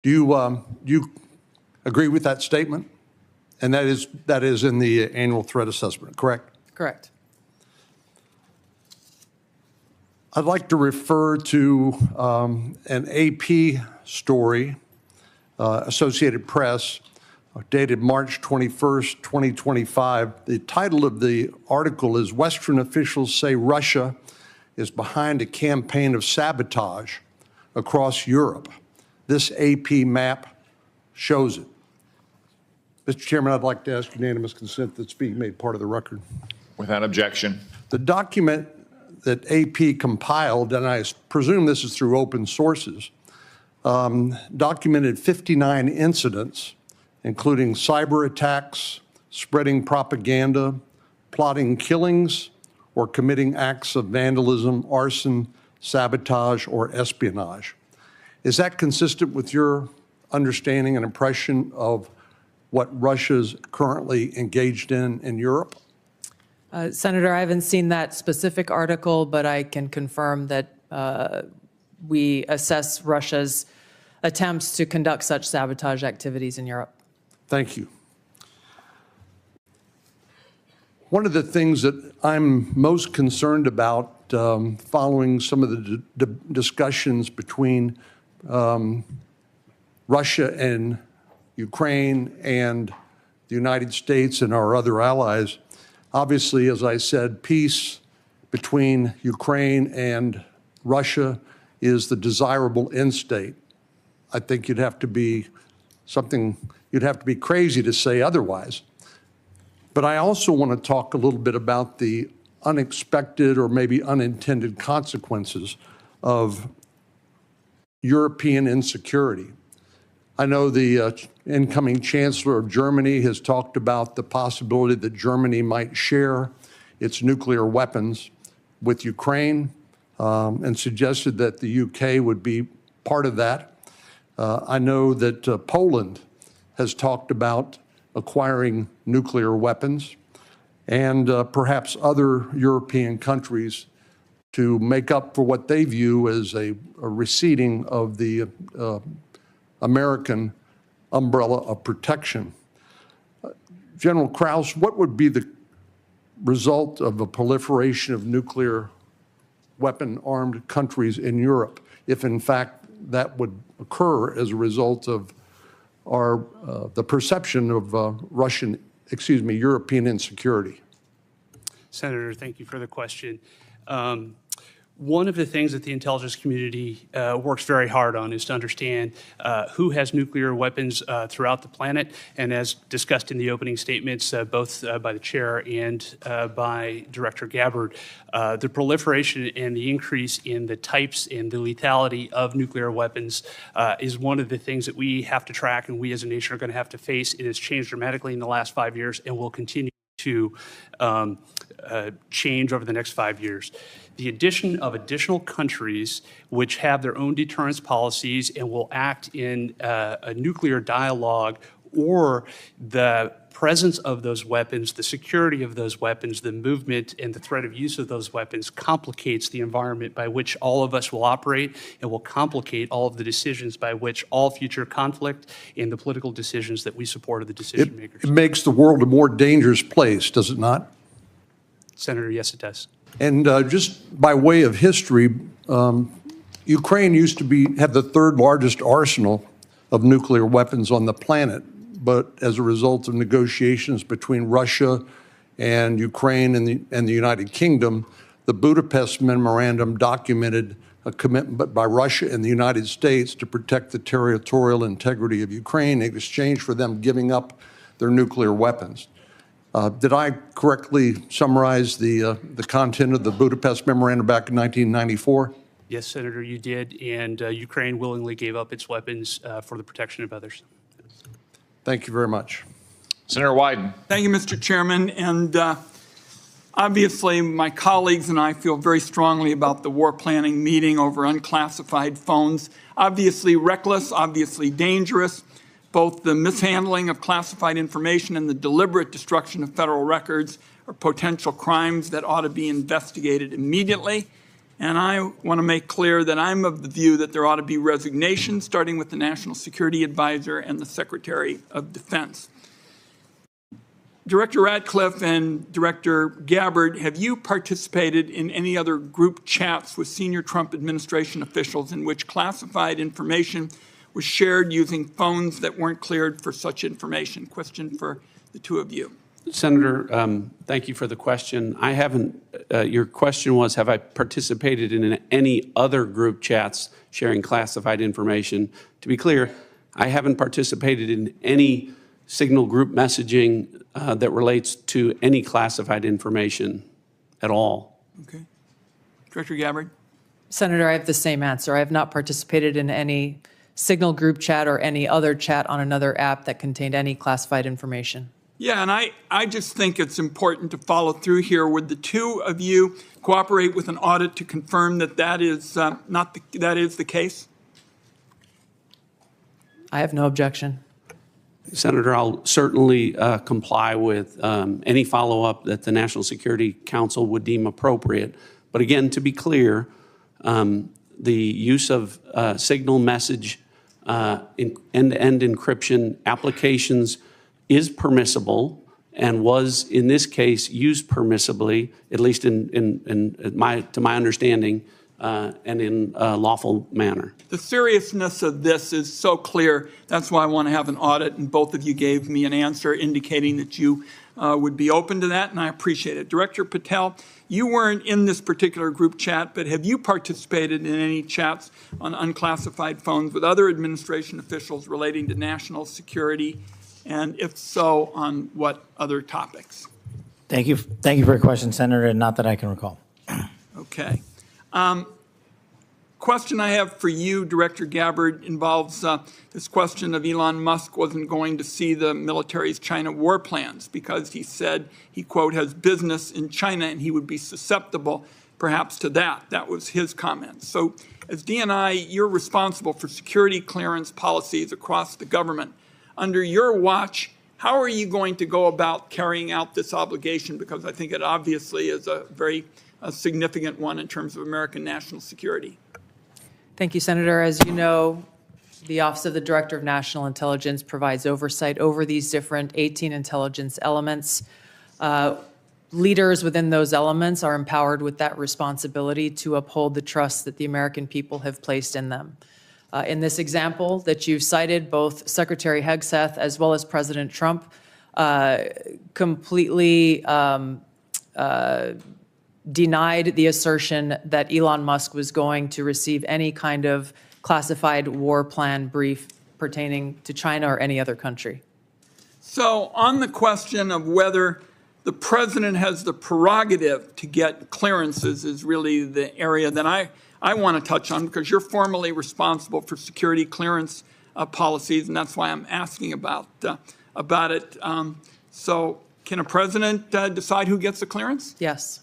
Do you agree with that statement? And that is in the annual threat assessment, correct? Correct. I'd like to refer to an AP story, Associated Press, dated March 21st, 2025. The title of the article is "Western Officials Say Russia is Behind a Campaign of Sabotage Across Europe." This AP map shows it. Mr. Chairman, I'd like to ask unanimous consent that's being made part of the record. Without objection. The document that AP compiled, and I presume this is through open sources, documented 59 incidents, including cyber attacks, spreading propaganda, plotting killings, or committing acts of vandalism, arson, sabotage, or espionage. Is that consistent with your understanding and impression of what Russia's currently engaged in Europe? Senator, I haven't seen that specific article, but I can confirm that we assess Russia's attempts to conduct such sabotage activities in Europe. Thank you. One of the things that I'm most concerned about following some of the discussions between Russia and Ukraine and the United States and our other allies, obviously, as I said, peace between Ukraine and Russia is the desirable end state. I think you'd have to be crazy to say otherwise. But I also want to talk a little bit about the unexpected or maybe unintended consequences of European insecurity. I know the incoming Chancellor of Germany has talked about the possibility that Germany might share its nuclear weapons with Ukraine and suggested that the UK would be part of that. I know that Poland has talked about acquiring nuclear weapons, and perhaps other European countries to make up for what they view as a receding of the American umbrella of protection. General Krause, what would be the result of a proliferation of nuclear weapon-armed countries in Europe if, in fact, that would occur as a result of the perception of European insecurity? Senator, thank you for the question. One of the things that the intelligence community works very hard on is to understand who has nuclear weapons throughout the planet. And as discussed in the opening statements, both by the chair and by Director Gabbard, the proliferation and the increase in the types and the lethality of nuclear weapons is one of the things that we have to track and we as a nation are going to have to face. It has changed dramatically in the last 5 years and will continue to change over the next 5 years. The addition of additional countries which have their own deterrence policies and will act in a nuclear dialogue, or the presence of those weapons, the security of those weapons, the movement and the threat of use of those weapons complicates the environment by which all of us will operate and will complicate all of the decisions by which all future conflict and the political decisions that we support of the decision makers. It makes the world a more dangerous place, does it not? Senator, yes, it does. And just by way of history, Ukraine used to have the third largest arsenal of nuclear weapons on the planet. But as a result of negotiations between Russia and Ukraine and the United Kingdom, the Budapest Memorandum documented a commitment by Russia and the United States to protect the territorial integrity of Ukraine in exchange for them giving up their nuclear weapons. Did I correctly summarize the content of the Budapest Memorandum back in 1994? Yes, Senator, you did, and Ukraine willingly gave up its weapons for the protection of others. Thank you very much. Senator Wyden. Thank you, Mr. Chairman. And obviously, my colleagues and I feel very strongly about the war planning meeting over unclassified phones. Obviously reckless, obviously dangerous. Both the mishandling of classified information and the deliberate destruction of federal records are potential crimes that ought to be investigated immediately. And I want to make clear that I'm of the view that there ought to be resignation, starting with the National Security Advisor and the Secretary of Defense. Director Ratcliffe and Director Gabbard, have you participated in any other group chats with senior Trump administration officials in which classified information was shared using phones that weren't cleared for such information? Question for the two of you. Senator, thank you for the question. I haven't, your question was, have I participated in any other group chats sharing classified information? To be clear, I haven't participated in any signal group messaging that relates to any classified information at all. Okay. Director Gabbard? Senator, I have the same answer. I have not participated in any signal group chat or any other chat on another app that contained any classified information. Yeah, and I just think it's important to follow through here. Would the two of you cooperate with an audit to confirm that that is that is the case? I have no objection. Senator, I'll certainly comply with any follow-up that the National Security Council would deem appropriate. But again, to be clear, the use of signal message end-to-end encryption applications is permissible and was, in this case, used permissibly, at least to my understanding, and in a lawful manner. The seriousness of this is so clear. That's why I want to have an audit, and both of you gave me an answer indicating that you would be open to that, and I appreciate it. Director Patel, you weren't in this particular group chat, but have you participated in any chats on unclassified phones with other administration officials relating to national security? And if so, on what other topics? Thank you for your question, Senator, and not that I can recall. Okay. question I have for you, Director Gabbard, involves this question of Elon Musk wasn't going to see the military's China war plans because he said he, quote, has business in China and he would be susceptible perhaps to that. That was his comment. So as DNI, you're responsible for security clearance policies across the government. Under your watch, how are you going to go about carrying out this obligation? Because I think it obviously is a very significant one in terms of American national security. Thank you, Senator. As you know, the Office of the Director of National Intelligence provides oversight over these different 18 intelligence elements. Leaders within those elements are empowered with that responsibility to uphold the trust that the American people have placed in them. In this example that you've cited, both Secretary Hegseth as well as President Trump completely denied the assertion that Elon Musk was going to receive any kind of classified war plan brief pertaining to China or any other country. So on the question of whether the president has the prerogative to get clearances is really the area that I want to touch on, because you're formally responsible for security clearance policies, and that's why I'm asking about it. So can a president decide who gets the clearance? Yes.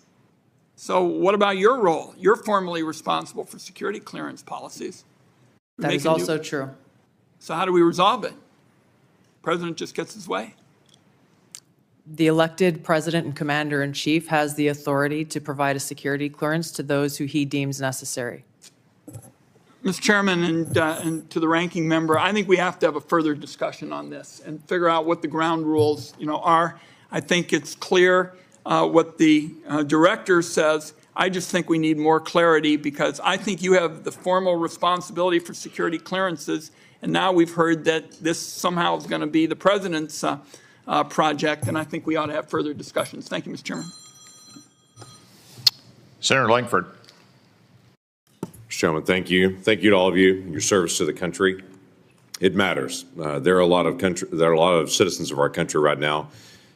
So what about your role? You're formally responsible for security clearance policies. That is also true. So how do we resolve it? President just gets his way. The elected president and commander-in-chief has the authority to provide a security clearance to those who he deems necessary. Mr. Chairman, and to the ranking member, I think we have to have a further discussion on this and figure out what the ground rules, are. I think it's clear what the director says. I just think we need more clarity, because I think you have the formal responsibility for security clearances, and now we've heard that this somehow is going to be the president's project, and I think we ought to have further discussions. Thank you, Mr. Chairman. Senator Langford. Mr. Chairman, thank you. Thank you to all of you, your service to the country. It matters. There are a lot of citizens of our country right now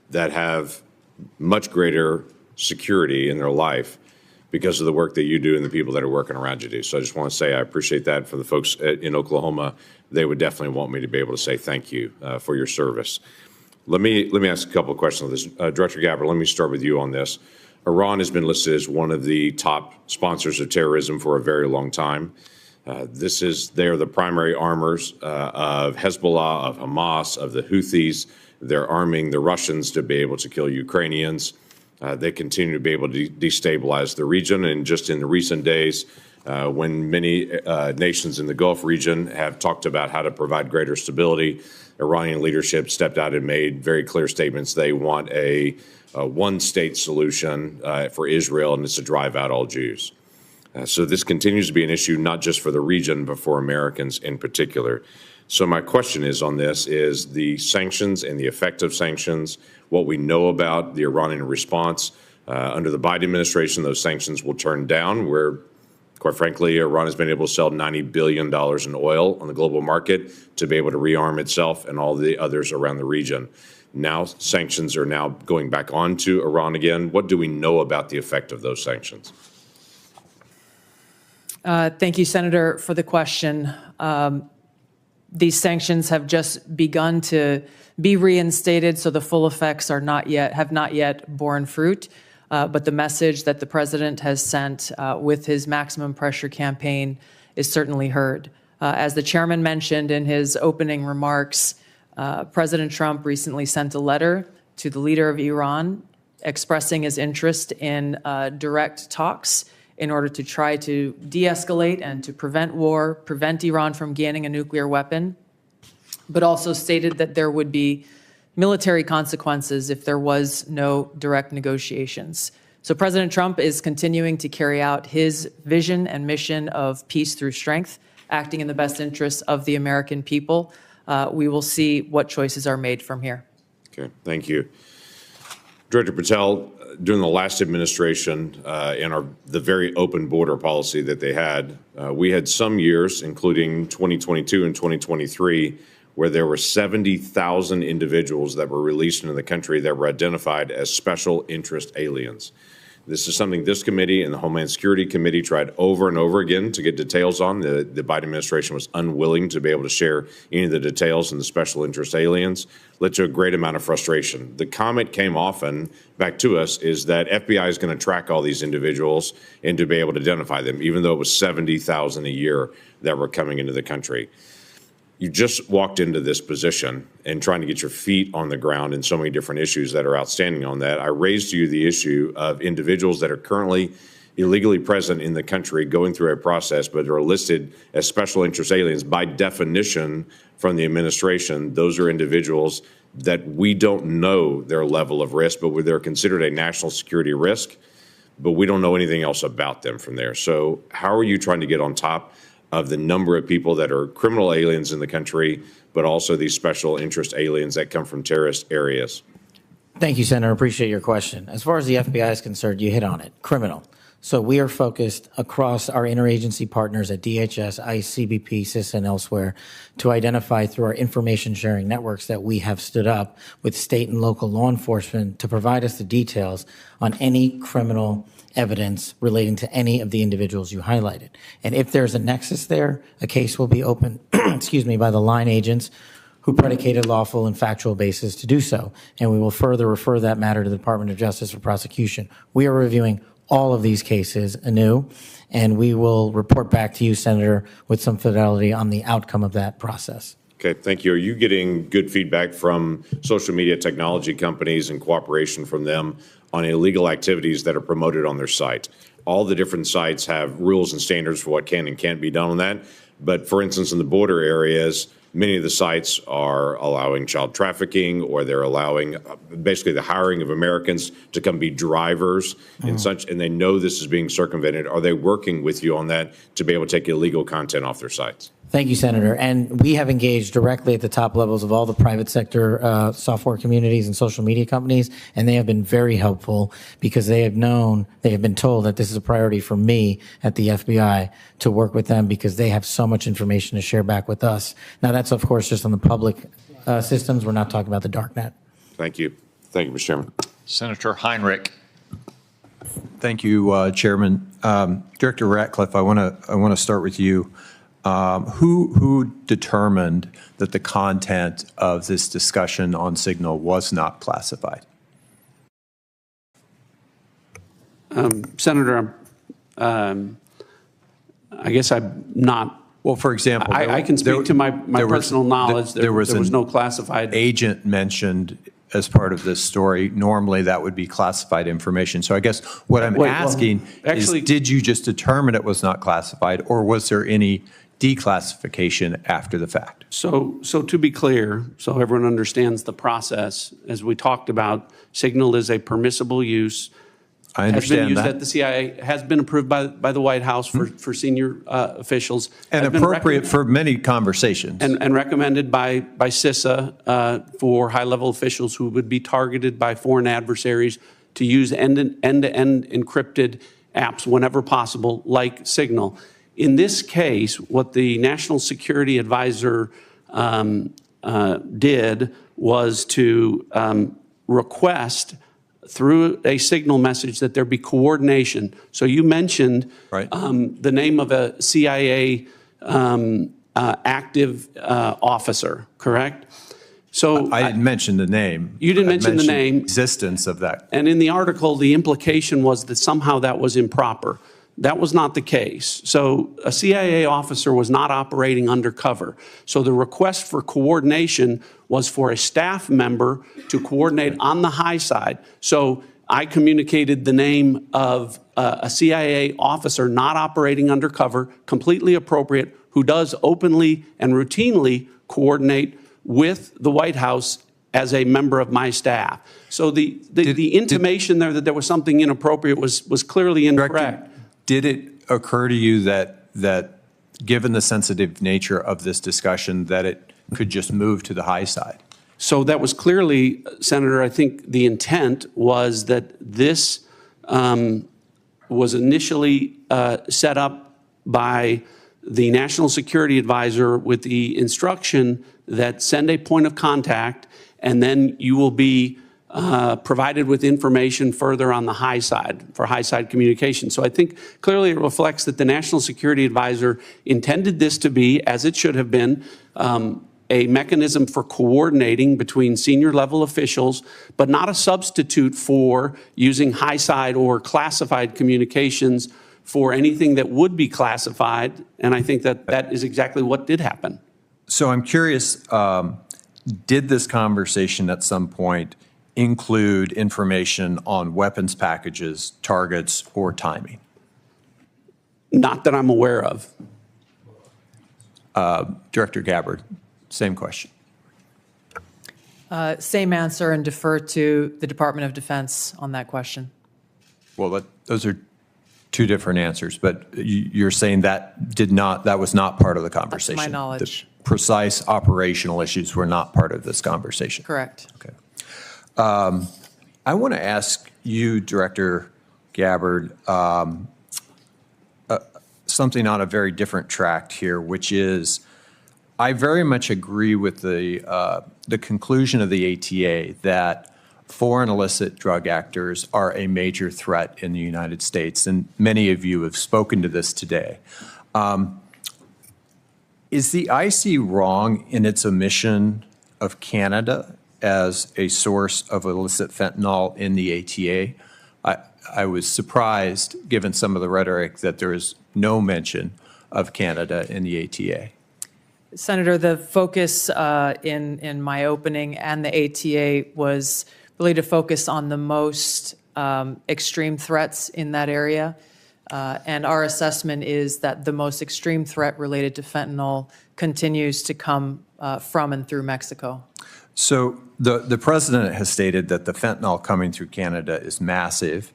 that have much greater security in their life because of the work that you do and the people that are working around you do. So I just want to say I appreciate that. For the folks in Oklahoma, they would definitely want me to be able to say thank you for your service. Let me ask a couple of questions on this. Director Gabbard, let me start with you on this. Iran has been listed as one of the top sponsors of terrorism for a very long time. They are the primary armors of Hezbollah, of Hamas, of the Houthis. They're arming the Russians to be able to kill Ukrainians. They continue to be able to destabilize the region. And just in the recent days, when many nations in the Gulf region have talked about how to provide greater stability, Iranian leadership stepped out and made very clear statements. They want a one-state solution for Israel, and it's to drive out all Jews. So this continues to be an issue not just for the region, but for Americans in particular. So my question is on this is the sanctions and the effect of sanctions, what we know about the Iranian response. Under the Biden administration, those sanctions will turn down, where, quite frankly, Iran has been able to sell $90 billion in oil on the global market to be able to rearm itself and all the others around the region. Now sanctions are now going back onto Iran again. What do we know about the effect of those sanctions? Thank you, Senator, for the question. These sanctions have just begun to be reinstated, so the full effects have not yet borne fruit. But the message that the president has sent with his maximum pressure campaign is certainly heard. As the chairman mentioned in his opening remarks, President Trump recently sent a letter to the leader of Iran expressing his interest in direct talks in order to try to de-escalate and to prevent war, prevent Iran from gaining a nuclear weapon, but also stated that there would be military consequences if there was no direct negotiations. So President Trump is continuing to carry out his vision and mission of peace through strength, acting in the best interests of the American people. We will see what choices are made from here. Okay, thank you. Director Patel, during the last administration and the very open border policy that they had, we had some years, including 2022 and 2023, where there were 70,000 individuals that were released into the country that were identified as special interest aliens. This is something this committee and the Homeland Security Committee tried over and over again to get details on. The Biden administration was unwilling to be able to share any of the details, and the special interest aliens led to a great amount of frustration. The comment came often back to us is that FBI is going to track all these individuals and to be able to identify them, even though it was 70,000 a year that were coming into the country. You just walked into this position and trying to get your feet on the ground in so many different issues that are outstanding on that. I raised to you the issue of individuals that are currently illegally present in the country going through a process, but are listed as special interest aliens. By definition from the administration, those are individuals that we don't know their level of risk, but they're considered a national security risk, but we don't know anything else about them from there. So how are you trying to get on top of the number of people that are criminal aliens in the country, but also these special interest aliens that come from terrorist areas? Thank you, Senator. Appreciate your question. As far as the FBI is concerned, you hit on it. Criminal. So we are focused across our interagency partners at DHS, ICE, CBP, CISA, and elsewhere to identify through our information sharing networks that we have stood up with state and local law enforcement to provide us the details on any criminal evidence relating to any of the individuals you highlighted. And if there's a nexus there, a case will be opened, excuse me, by the line agents who predicated lawful and factual basis to do so. And we will further refer that matter to the Department of Justice for prosecution. We are reviewing all of these cases anew, and we will report back to you, Senator, with some fidelity on the outcome of that process. Okay, thank you. Are you getting good feedback from social media technology companies and cooperation from them on illegal activities that are promoted on their site? All the different sites have rules and standards for what can and can't be done on that. But for instance, in the border areas, many of the sites are allowing child trafficking, or they're allowing basically the hiring of Americans to come be drivers and such, and they know this is being circumvented. Are they working with you on that to be able to take illegal content off their sites? Thank you, Senator. And we have engaged directly at the top levels of all the private sector software communities and social media companies, and they have been very helpful because they have been told that this is a priority for me at the FBI to work with them because they have so much information to share back with us. Now, that's, of course, just on the public systems. We're not talking about the dark net. Thank you. Thank you, Mr. Chairman. Senator Heinrich. Thank you, Chairman. Director Ratcliffe, I want to start with you. Who determined that the content of this discussion on Signal was not classified? Senator, I guess I'm not. Well, for example, I can speak to my personal knowledge. There was no classified agent mentioned as part of this story. Normally, that would be classified information. So I guess what I'm asking is, did you just determine it was not classified, or was there any declassification after the fact? So to be clear, so everyone understands the process, as we talked about, Signal is a permissible use. I understand has been used that. at the CIA, has been approved by the White House for senior officials. And appropriate for many conversations. And recommended by CISA for high-level officials who would be targeted by foreign adversaries to use end-to-end encrypted apps whenever possible, like Signal. In this case, what the National Security Advisor did was to request through a Signal message that there be coordination. So you mentioned the name of a CIA active officer, correct? So I didn't mention the name. You didn't mention the name. Existence of that. And in the article, the implication was that somehow that was improper. That was not the case. So a CIA officer was not operating undercover. So the request for coordination was for a staff member to coordinate on the high side. So I communicated the name of a CIA officer not operating undercover, completely appropriate, who does openly and routinely coordinate with the White House as a member of my staff. So the intimation there that there was something inappropriate was clearly incorrect. Did it occur to you that given the sensitive nature of this discussion, that it could just move to the high side? So that was clearly, Senator, I think the intent was that this was initially set up by the National Security Advisor with the instruction that send a point of contact, and then you will be provided with information further on the high side for high side communication. So I think clearly it reflects that the National Security Advisor intended this to be, as it should have been, a mechanism for coordinating between senior level officials, but not a substitute for using high side or classified communications for anything that would be classified. And I think that that is exactly what did happen. So I'm curious, did this conversation at some point include information on weapons packages, targets, or timing? Not that I'm aware of. Director Gabbard, same question. Same answer, and defer to the Department of Defense on that question. Well, those are two different answers, but you're saying that was not part of the conversation? That's my knowledge. The precise operational issues were not part of this conversation? Correct. Okay. I want to ask you, Director Gabbard, something on a very different track here, which is I very much agree with the conclusion of the ATA that foreign illicit drug actors are a major threat in the United States, and many of you have spoken to this today. Is the IC wrong in its omission of Canada as a source of illicit fentanyl in the ATA? I was surprised, given some of the rhetoric, that there is no mention of Canada in the ATA. Senator, the focus in my opening and the ATA was really to focus on the most extreme threats in that area. And our assessment is that the most extreme threat related to fentanyl continues to come from and through Mexico. So the president has stated that the fentanyl coming through Canada is massive,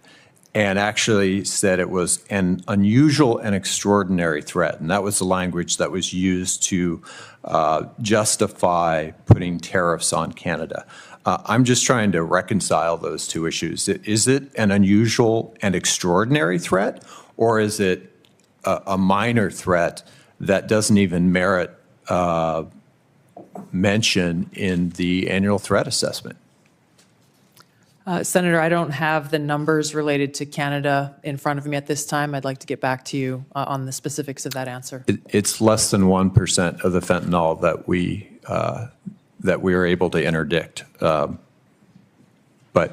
and actually said it was an unusual and extraordinary threat. And that was the language that was used to justify putting tariffs on Canada. I'm just trying to reconcile those two issues. Is it an unusual and extraordinary threat, or is it a minor threat that doesn't even merit mention in the annual threat assessment? Senator, I don't have the numbers related to Canada in front of me at this time. I'd like to get back to you on the specifics of that answer. It's less than 1% of the fentanyl that we are able to interdict. But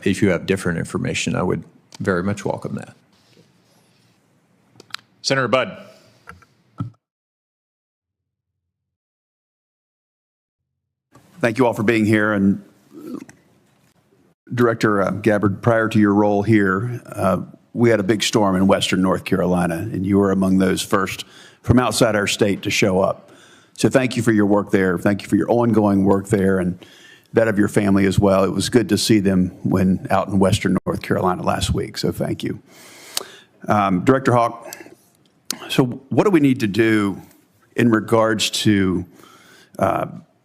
if you have different information, I would very much welcome that. Senator Budd. Thank you all for being here. And Director Gabbard, prior to your role here, we had a big storm in western North Carolina, and you were among those first from outside our state to show up. So thank you for your work there. Thank you for your ongoing work there and that of your family as well. It was good to see them when out in western North Carolina last week, so thank you. Director Hawk, so what do we need to do in regards to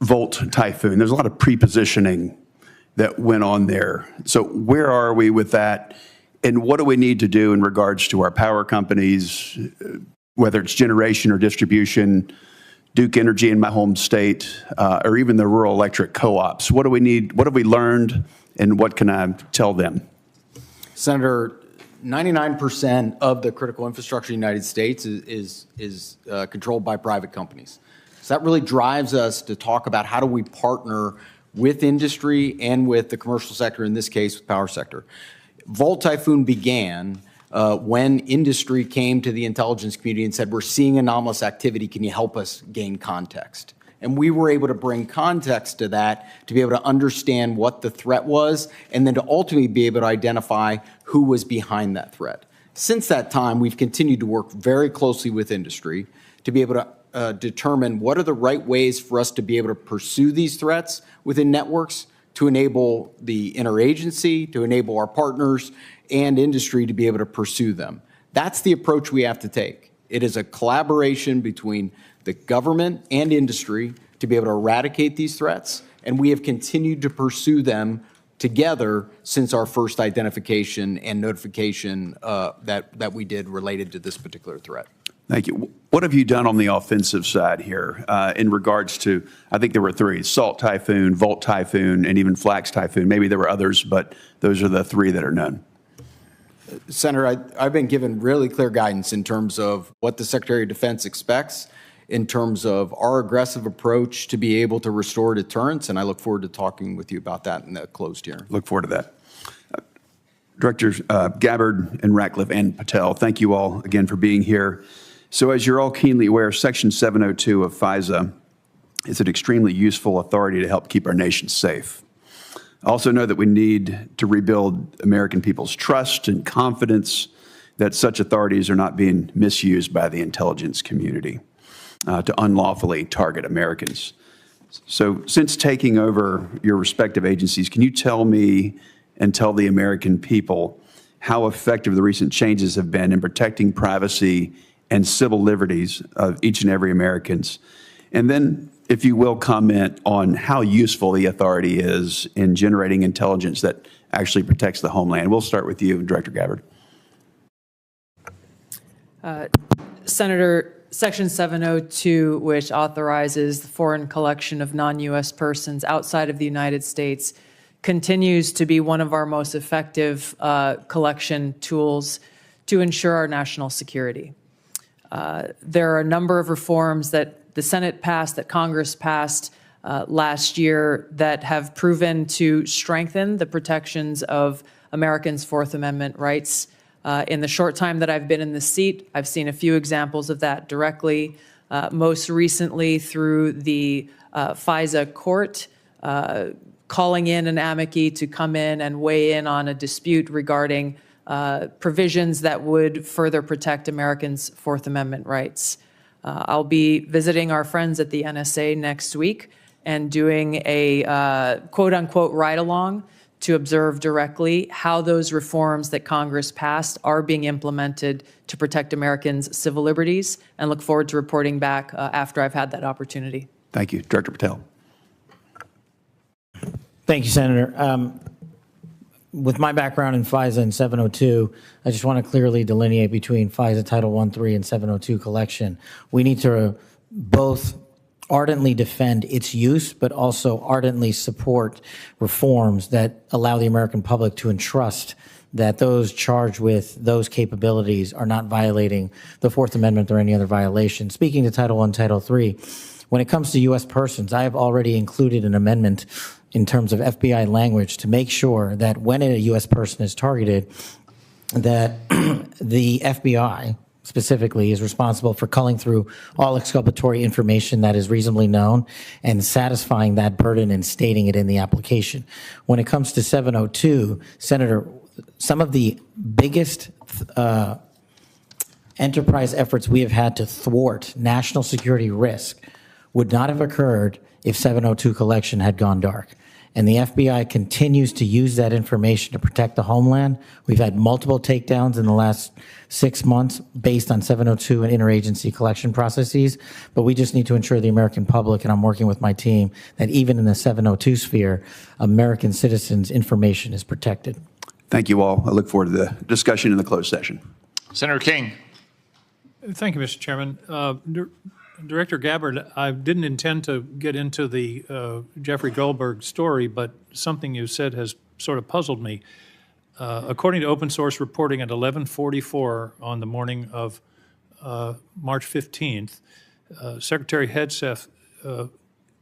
Volt Typhoon? There's a lot of pre-positioning that went on there. So where are we with that? And what do we need to do in regards to our power companies, whether it's generation or distribution, Duke Energy in my home state, or even the rural electric co-ops? What do we need? What have we learned? And what can I tell them? Senator, 99% of the critical infrastructure in the United States is controlled by private companies. So that really drives us to talk about how do we partner with industry and with the commercial sector, in this case, with power sector. Volt Typhoon began when industry came to the intelligence community and said, we're seeing anomalous activity, can you help us gain context? And we were able to bring context to that to be able to understand what the threat was and then to ultimately be able to identify who was behind that threat. Since that time, we've continued to work very closely with industry to be able to determine what are the right ways for us to be able to pursue these threats within networks to enable the interagency, to enable our partners and industry to be able to pursue them. That's the approach we have to take. It is a collaboration between the government and industry to be able to eradicate these threats, and we have continued to pursue them together since our first identification and notification that we did related to this particular threat. Thank you. What have you done on the offensive side here in regards to, I think there were three, Salt Typhoon, Volt Typhoon, and even Flax Typhoon. Maybe there were others, but those are the three that are known. Senator, I've been given really clear guidance in terms of what the Secretary of Defense expects, in terms of our aggressive approach to be able to restore deterrence, and I look forward to talking with you about that in the closed hearing. Look forward to that. Directors Gabbard and Ratcliffe and Patel, thank you all again for being here. So as you're all keenly aware, Section 702 of FISA is an extremely useful authority to help keep our nation safe. I also know that we need to rebuild American people's trust and confidence that such authorities are not being misused by the intelligence community to unlawfully target Americans. So since taking over your respective agencies, can you tell me and tell the American people how effective the recent changes have been in protecting privacy and civil liberties of each and every Americans? And then, if you will, comment on how useful the authority is in generating intelligence that actually protects the homeland. We'll start with you, Director Gabbard. Senator, Section 702, which authorizes the foreign collection of non-U.S. persons outside of the United States, continues to be one of our most effective collection tools to ensure our national security. There are a number of reforms that the Senate passed, that Congress passed last year, that have proven to strengthen the protections of Americans' Fourth Amendment rights. In the short time that I've been in the seat, I've seen a few examples of that directly, most recently through the FISA court, calling in an amici to come in and weigh in on a dispute regarding provisions that would further protect Americans' Fourth Amendment rights. I'll be visiting our friends at the NSA next week and doing a quote-unquote ride-along to observe directly how those reforms that Congress passed are being implemented to protect Americans' civil liberties, and look forward to reporting back after I've had that opportunity. Thank you. Director Patel. Thank you, Senator. With my background in FISA and 702, I just want to clearly delineate between FISA Title 1.3 and 702 collection. We need to both ardently defend its use, but also ardently support reforms that allow the American public to entrust that those charged with those capabilities are not violating the Fourth Amendment or any other violation. Speaking to Title I, Title III, when it comes to U.S. persons, I have already included an amendment in terms of FBI language to make sure that when a U.S. person is targeted, that the FBI specifically is responsible for culling through all exculpatory information that is reasonably known and satisfying that burden and stating it in the application. When it comes to 702, Senator, some of the biggest enterprise efforts we have had to thwart national security risk would not have occurred if 702 collection had gone dark. And the FBI continues to use that information to protect the homeland. We've had multiple takedowns in the last 6 months based on 702 and interagency collection processes, but we just need to ensure the American public, and I'm working with my team, that even in the 702 sphere, American citizens' information is protected. Thank you all. I look forward to the discussion in the closed session. Senator King. Thank you, Mr. Chairman. Director Gabbard, I didn't intend to get into the Jeffrey Goldberg story, but something you said has sort of puzzled me. According to open source reporting at 11:44 on the morning of March 15th, Secretary Hegseth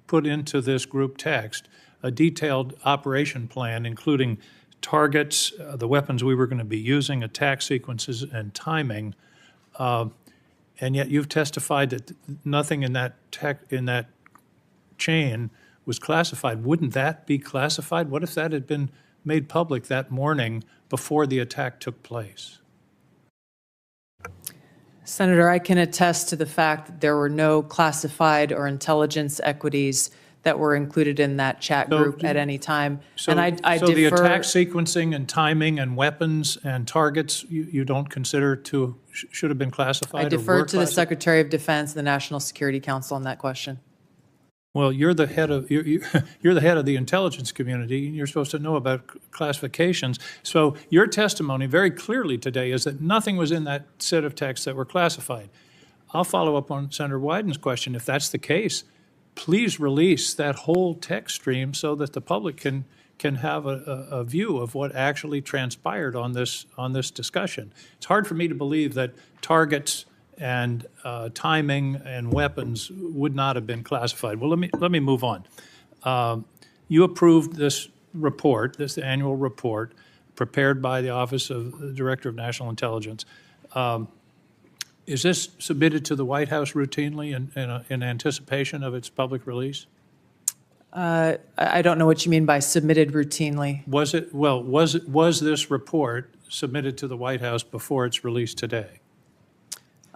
put into this group text a detailed operation plan, including targets, the weapons we were going to be using, attack sequences, and timing. And yet you've testified that nothing in that chain was classified. Wouldn't that be classified? What if that had been made public that morning before the attack took place? Senator, I can attest to the fact that there were no classified or intelligence equities that were included in that chat group at any time. So, and I so the defer, attack sequencing and timing and weapons and targets you don't consider should have been classified? I defer to the Secretary of Defense and the National Security Council on that question. Well, you're the head of you're the head of the intelligence community, and you're supposed to know about classifications. So your testimony very clearly today is that nothing was in that set of texts that were classified. I'll follow up on Senator Wyden's question. If that's the case, please release that whole text stream so that the public can have a view of what actually transpired on this discussion. It's hard for me to believe that targets and timing and weapons would not have been classified. Well, let me move on. You approved this report, this annual report, prepared by the Office of the Director of National Intelligence. Is this submitted to the White House routinely in anticipation of its public release? I don't know what you mean by submitted routinely. Was this report submitted to the White House before its release today?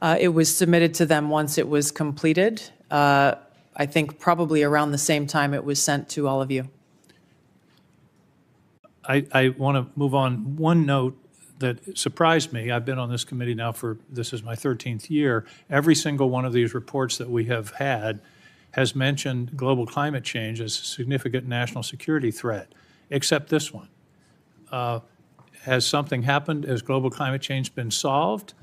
It was submitted to them once it was completed. I think probably around the same time it was sent to all of you. I want to move on. One note that surprised me, I've been on this committee now this is my 13th year. Every single one of these reports that we have had has mentioned global climate change as a significant national security threat, except this one. Has something happened? Has global climate change been solved?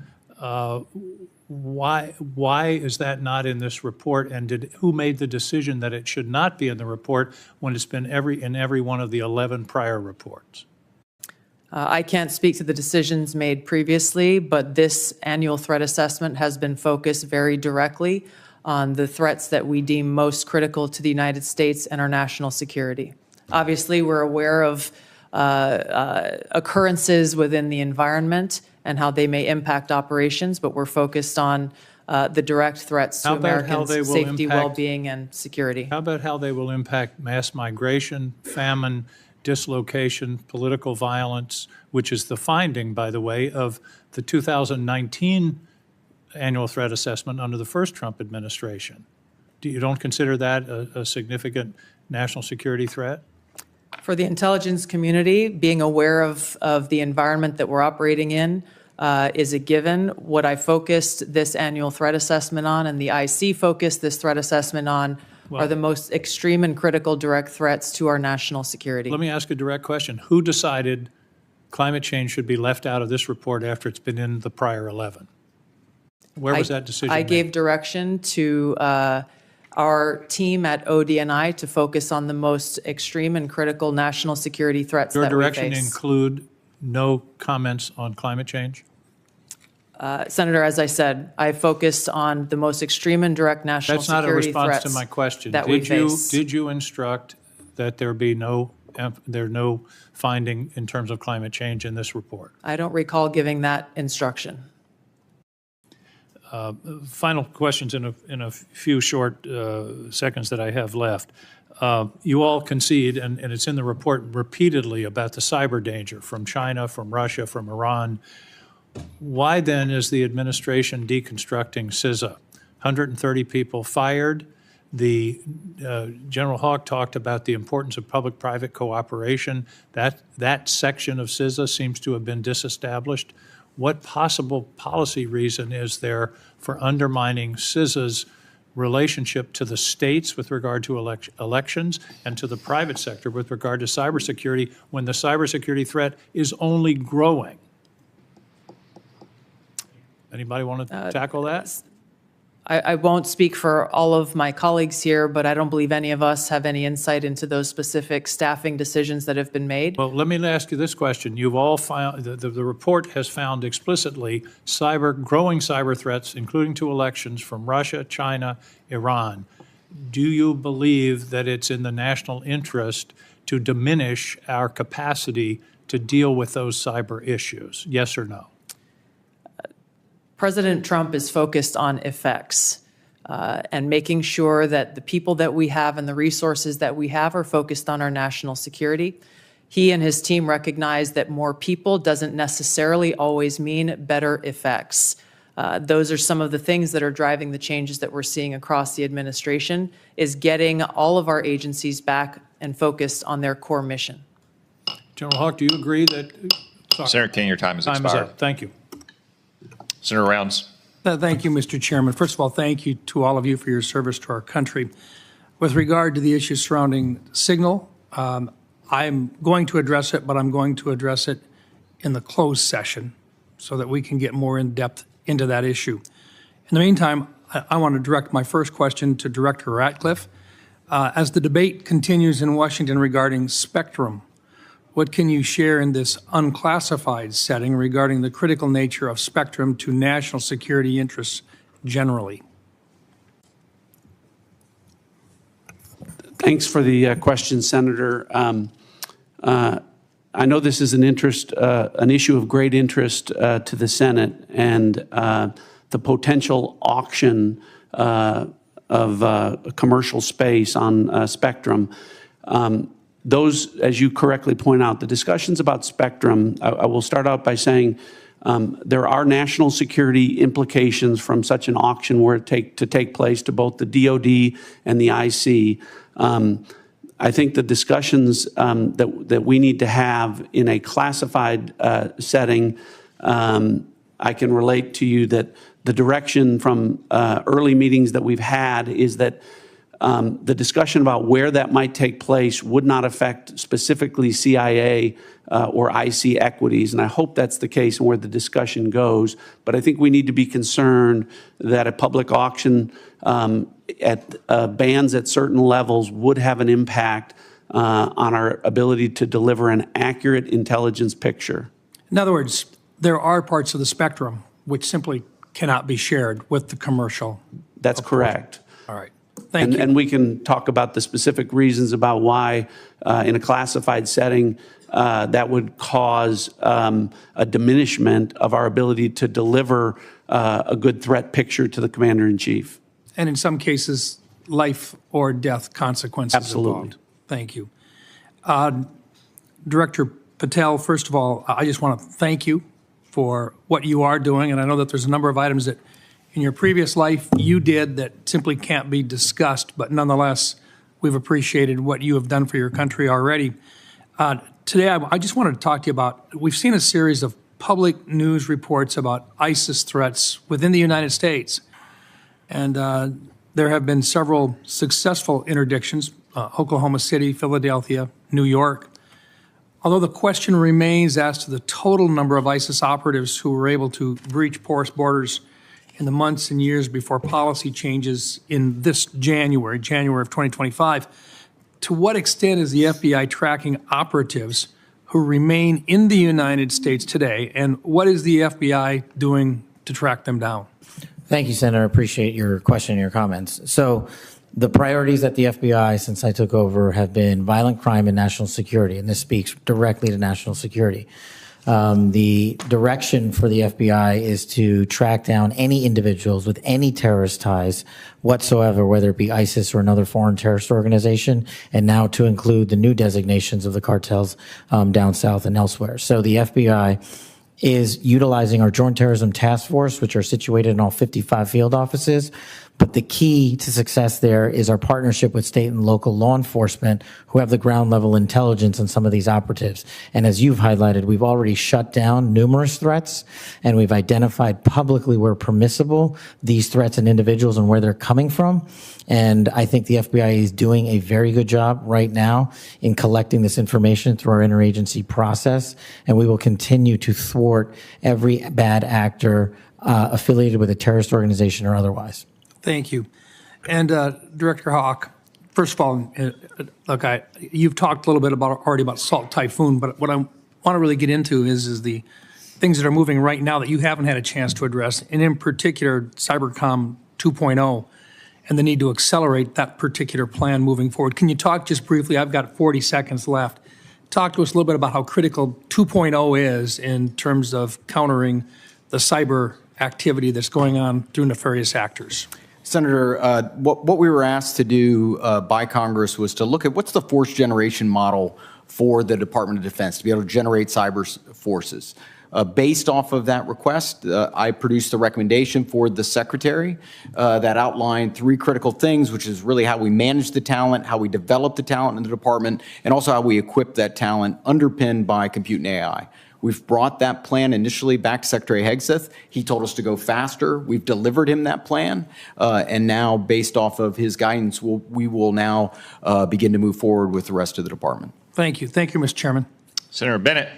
Why is that not in this report? And who made the decision that it should not be in the report when it's been in every one of the 11 prior reports? I can't speak to the decisions made previously, but this annual threat assessment has been focused very directly on the threats that we deem most critical to the United States and our national security. Obviously, we're aware of occurrences within the environment and how they may impact operations, but we're focused on the direct threats to Americans' safety, well-being, and security. How about how they will impact mass migration, famine, dislocation, political violence, which is the finding, by the way, of the 2019 annual threat assessment under the first Trump administration? You don't consider that a significant national security threat? For the intelligence community, being aware of the environment that we're operating in is a given. What I focused this annual threat assessment on, and the IC focused this threat assessment on, are the most extreme and critical direct threats to our national security. Let me ask a direct question. Who decided climate change should be left out of this report after it's been in the prior 11? Where was that decision I made? gave direction to our team at ODNI to focus on the most extreme and critical national security threats that we face. Your direction include no comments on climate change? Senator, as I said, I focused on the most extreme and direct national security threats. That's not a response to my question. That we face. Did you instruct that there be no finding in terms of climate change in this report? I don't recall giving that instruction. Final questions in a few short seconds that I have left. You all concede, and it's in the report repeatedly, about the cyber danger from China, from Russia, from Iran. Why then is the administration deconstructing CISA? 130 people fired. General Hawk talked about the importance of public-private cooperation. That section of CISA seems to have been disestablished. What possible policy reason is there for undermining CISA's relationship to the states with regard to elections and to the private sector with regard to cybersecurity when the cybersecurity threat is only growing? Anybody want to tackle that? I won't speak for all of my colleagues here, but I don't believe any of us have any insight into those specific staffing decisions that have been made. Well, let me ask you this question. You've all found, the report has found explicitly growing cyber threats, including to elections from Russia, China, Iran. Do you believe that it's in the national interest to diminish our capacity to deal with those cyber issues? Yes or no? President Trump is focused on effects and making sure that the people that we have and the resources that we have are focused on our national security. He and his team recognize that more people doesn't necessarily always mean better effects. Those are some of the things that are driving the changes that we're seeing across the administration, is getting all of our agencies back and focused on their core mission. General Hawk, do you agree that? Senator King, your time has expired. Time is up. Thank you. Senator Rounds. Thank you, Mr. Chairman. First of all, thank you to all of you for your service to our country. With regard to the issue surrounding Signal, I'm going to address it, but I'm going to address it in the closed session so that we can get more in depth into that issue. In the meantime, I want to direct my first question to Director Ratcliffe. As the debate continues in Washington regarding spectrum, what can you share in this unclassified setting regarding the critical nature of spectrum to national security interests generally? Thanks for the question, Senator. I know this is an issue of great interest to the Senate, and the potential auction of commercial space on spectrum. Those, as you correctly point out, the discussions about spectrum, I will start out by saying there are national security implications from such an auction were to take place to both the DoD and the IC. I think the discussions that we need to have in a classified setting, I can relate to you that the direction from early meetings that we've had is that the discussion about where that might take place would not affect specifically CIA or IC equities, and I hope that's the case and where the discussion goes. But I think we need to be concerned that a public auction at bands at certain levels would have an impact on our ability to deliver an accurate intelligence picture. In other words, there are parts of the spectrum which simply cannot be shared with the commercial. That's correct. All right. Thank you. And we can talk about the specific reasons about why in a classified setting that would cause a diminishment of our ability to deliver a good threat picture to the Commander-in-Chief. And in some cases, life or death consequences Absolutely. Involved. Thank you. Director Patel, first of all, I just want to thank you for what you are doing, and I know that there's a number of items that in your previous life you did that simply can't be discussed, but nonetheless, we've appreciated what you have done for your country already. Today, I just wanted to talk to you about, we've seen a series of public news reports about ISIS threats within the United States. And there have been several successful interdictions, Oklahoma City, Philadelphia, New York. Although the question remains as to the total number of ISIS operatives who were able to breach porous borders in the months and years before policy changes in this January of 2025, to what extent is the FBI tracking operatives who remain in the United States today, and what is the FBI doing to track them down? Thank you, Senator. I appreciate your question and your comments. So the priorities at the FBI since I took over have been violent crime and national security, and this speaks directly to national security. The direction for the FBI is to track down any individuals with any terrorist ties whatsoever, whether it be ISIS or another foreign terrorist organization, and now to include the new designations of the cartels down south and elsewhere. So the FBI is utilizing our Joint Terrorism Task Force, which are situated in all 55 field offices. But the key to success there is our partnership with state and local law enforcement who have the ground level intelligence on some of these operatives. And as you've highlighted, we've already shut down numerous threats, and we've identified publicly where permissible these threats and individuals and where they're coming from. And I think the FBI is doing a very good job right now in collecting this information through our interagency process. And we will continue to thwart every bad actor affiliated with a terrorist organization or otherwise. Thank you. And Director Hawk, first of all, look, you've talked a little bit already about Salt Typhoon, but what I want to really get into is the things that are moving right now that you haven't had a chance to address, and in particular, Cybercom 2.0 and the need to accelerate that particular plan moving forward. Can you talk just briefly? I've got 40 seconds left. Talk to us a little bit about how critical 2.0 is in terms of countering the cyber activity that's going on through nefarious actors. Senator, what we were asked to do by Congress was to look at what's the force generation model for the Department of Defense to be able to generate cyber forces. Based off of that request, I produced a recommendation for the Secretary that outlined 3 critical things, which is really how we manage the talent, how we develop the talent in the department, and also how we equip that talent underpinned by compute and AI. We've brought that plan initially back to Secretary Hegseth. He told us to go faster. We've delivered him that plan. And now, based off of his guidance, we will now begin to move forward with the rest of the department. Thank you. Thank you, Mr. Chairman. Senator Bennett.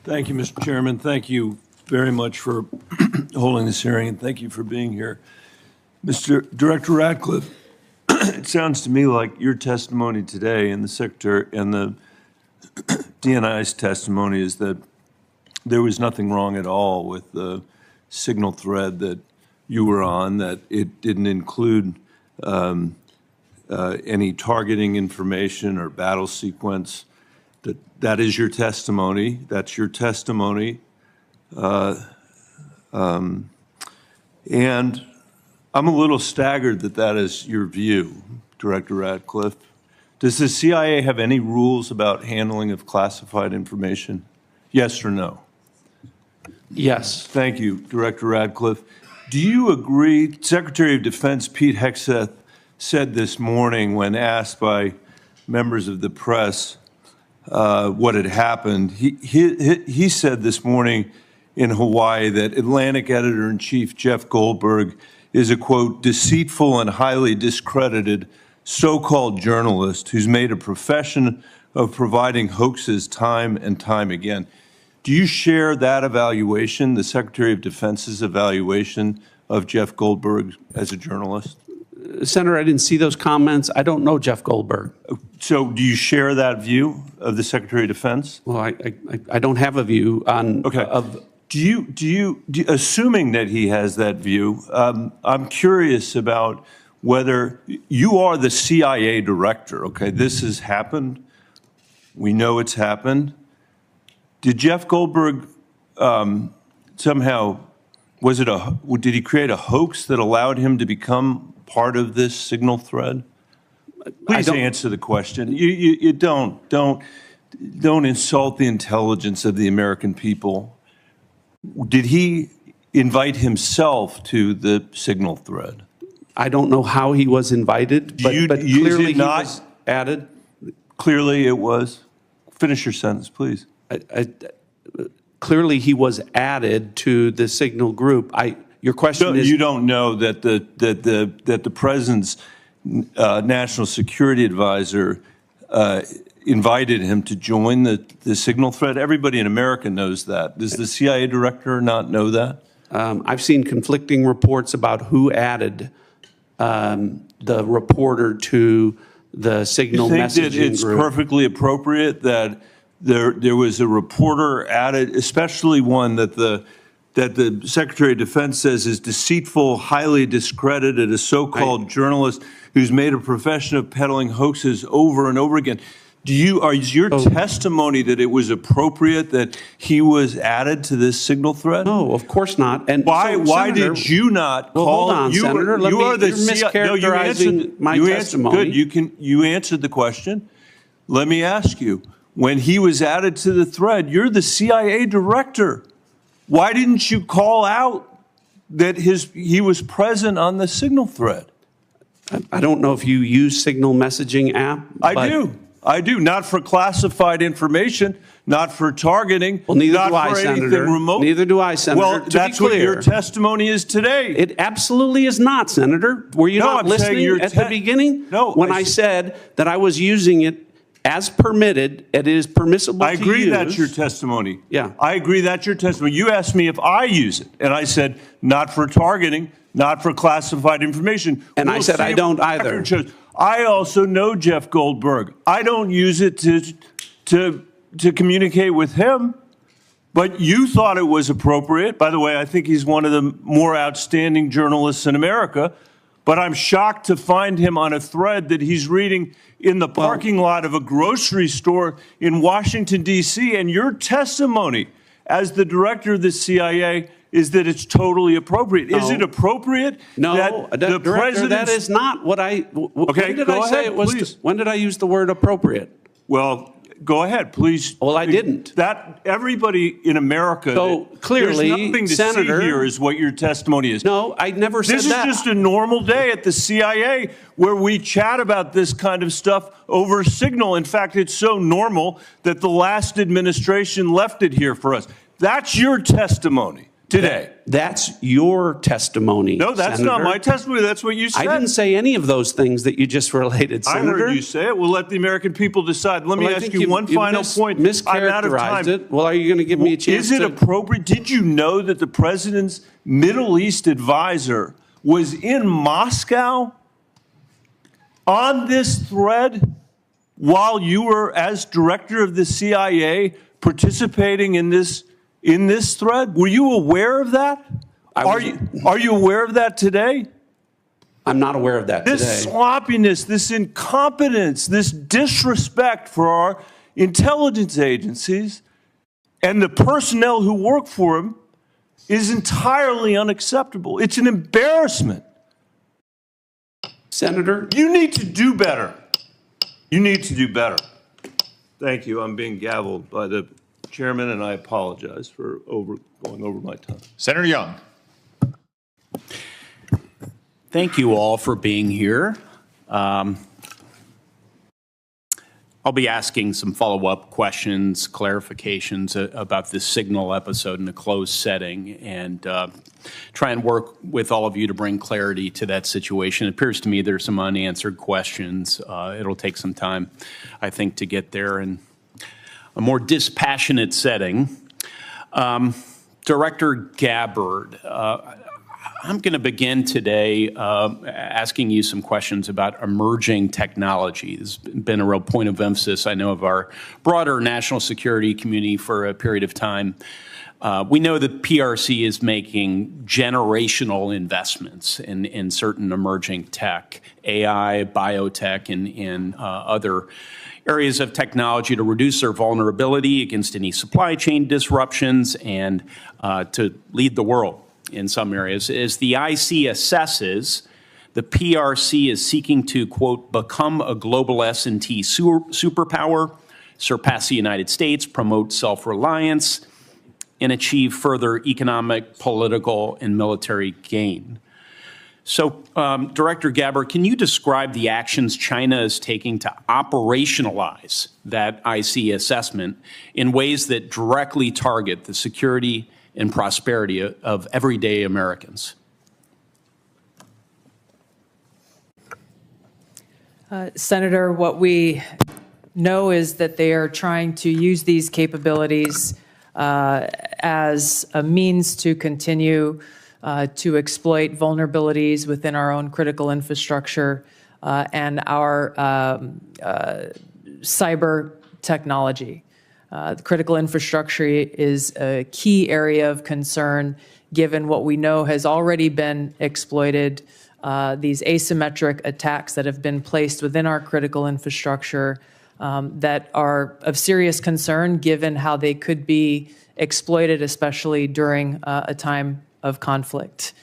Thank you, Mr. Chairman. Thank you very much for holding this hearing, and thank you for being here. Mr. Director Ratcliffe, it sounds to me like your testimony today and the Secretary and the DNI's testimony is that there was nothing wrong at all with the signal thread that you were on, that it didn't include any targeting information or battle sequence. That is your testimony. That's your testimony. And I'm a little staggered that that is your view, Director Ratcliffe. Does the CIA have any rules about handling of classified information? Yes or no? Yes. Thank you, Director Ratcliffe. Do you agree, Secretary of Defense Pete Hegseth said this morning when asked by members of the press what had happened, he said this morning in Hawaii that Atlantic Editor-in-Chief Jeff Goldberg is a, quote, deceitful and highly discredited so-called journalist who's made a profession of providing hoaxes time and time again. Do you share that evaluation, the Secretary of Defense's evaluation of Jeff Goldberg as a journalist? Senator, I didn't see those comments. I don't know Jeff Goldberg. So do you share that view of the Secretary of Defense? Well, I don't have a view on. Okay. Assuming that he has that view, I'm curious about whether you are the CIA director. Okay, this has happened. We know it's happened. Did Jeff Goldberg somehow, did he create a hoax that allowed him to become part of this signal thread? Please answer the question. You don't insult the intelligence of the American people. Did he invite himself to the signal thread? I don't know how he was invited, but clearly he was added. Clearly it was. Finish your sentence, please. Clearly he was added to the signal group. Your question is, you don't know that the president's national security advisor invited him to join the signal thread? Everybody in America knows that. Does the CIA director not know that? I've seen conflicting reports about who added the reporter to the signal messaging group. You think that it's perfectly appropriate that there was a reporter added, especially one that the Secretary of Defense says is deceitful, highly discredited, a so-called journalist who's made a profession of peddling hoaxes over and over again? Is your testimony that it was appropriate that he was added to this signal thread? No, of course not. And why did you not call? Hold on, Senator. You're mischaracterizing my testimony. Good. You answered the question. Let me ask you. When he was added to the thread, you're the CIA director. Why didn't you call out that he was present on the signal thread? I don't know if you use signal messaging app. I do. Not for classified information, not for targeting. Well, neither do I, Senator. Neither do I, Senator. Well, that's what your testimony is today. It absolutely is not, Senator. Were you not listening at the beginning? No. When I said that I was using it as permitted, it is permissible to use. I agree that's your testimony. Yeah. I agree that's your testimony. You asked me if I use it, and I said not for targeting, not for classified information. And I said I don't either. I also know Jeff Goldberg. I don't use it to communicate with him, but you thought it was appropriate. By the way, I think he's one of the more outstanding journalists in America, but I'm shocked to find him on a thread that he's reading in the parking lot of a grocery store in Washington, D.C., and your testimony as the director of the CIA is that it's totally appropriate. No. Is it appropriate? No, that the president? That is not what I. Okay, when did I say it was? Please. When did I use the word appropriate? Well, go ahead, please. Well, I didn't. That everybody in America. So clearly, there's nothing to Senator, see here is what your testimony is. No, I never said that. This is just a normal day at the CIA where we chat about this kind of stuff over signal. In fact, it's so normal that the last administration left it here for us. That's your testimony today. That's your testimony. No, that's Senator. not my testimony. That's what you said. I didn't say any of those things that you just related, Senator. I heard you say it. We'll let the American people decide. Let me ask you one final point. Mischaracterized I'm out of time. It. Well, are you going to give me a chance? Is it appropriate? Did you know that the president's Middle East advisor was in Moscow on this thread while you were, as director of the CIA, participating in this thread? Were you aware of that? Are you aware of that today? I'm not aware of that today. This sloppiness, this incompetence, this disrespect for our intelligence agencies and the personnel who work for them is entirely unacceptable. It's an embarrassment. Senator? You need to do better. You need to do better. Thank you. I'm being gavelled by the chairman, and I apologize for going over my time. Senator Young. Thank you all for being here. I'll be asking some follow-up questions, clarifications about this Signal episode in a closed setting, and try and work with all of you to bring clarity to that situation. It appears to me there's some unanswered questions. It'll take some time, I think, to get there in a more dispassionate setting. Director Gabbard, I'm going to begin today asking you some questions about emerging technology. This has been a real point of emphasis, I know, of our broader national security community for a period of time. We know that PRC is making generational investments in certain emerging tech, AI, biotech, and other areas of technology to reduce their vulnerability against any supply chain disruptions and to lead the world in some areas. As the IC assesses, the PRC is seeking to, quote, become a global S&T superpower, surpass the United States, promote self-reliance, and achieve further economic, political, and military gain. So, Director Gabbard, can you describe the actions China is taking to operationalize that IC assessment in ways that directly target the security and prosperity of everyday Americans? Senator, what we know is that they are trying to use these capabilities as a means to continue to exploit vulnerabilities within our own critical infrastructure and our cyber technology. The critical infrastructure is a key area of concern given what we know has already been exploited, these asymmetric attacks that have been placed within our critical infrastructure that are of serious concern given how they could be exploited, especially during a time of conflict.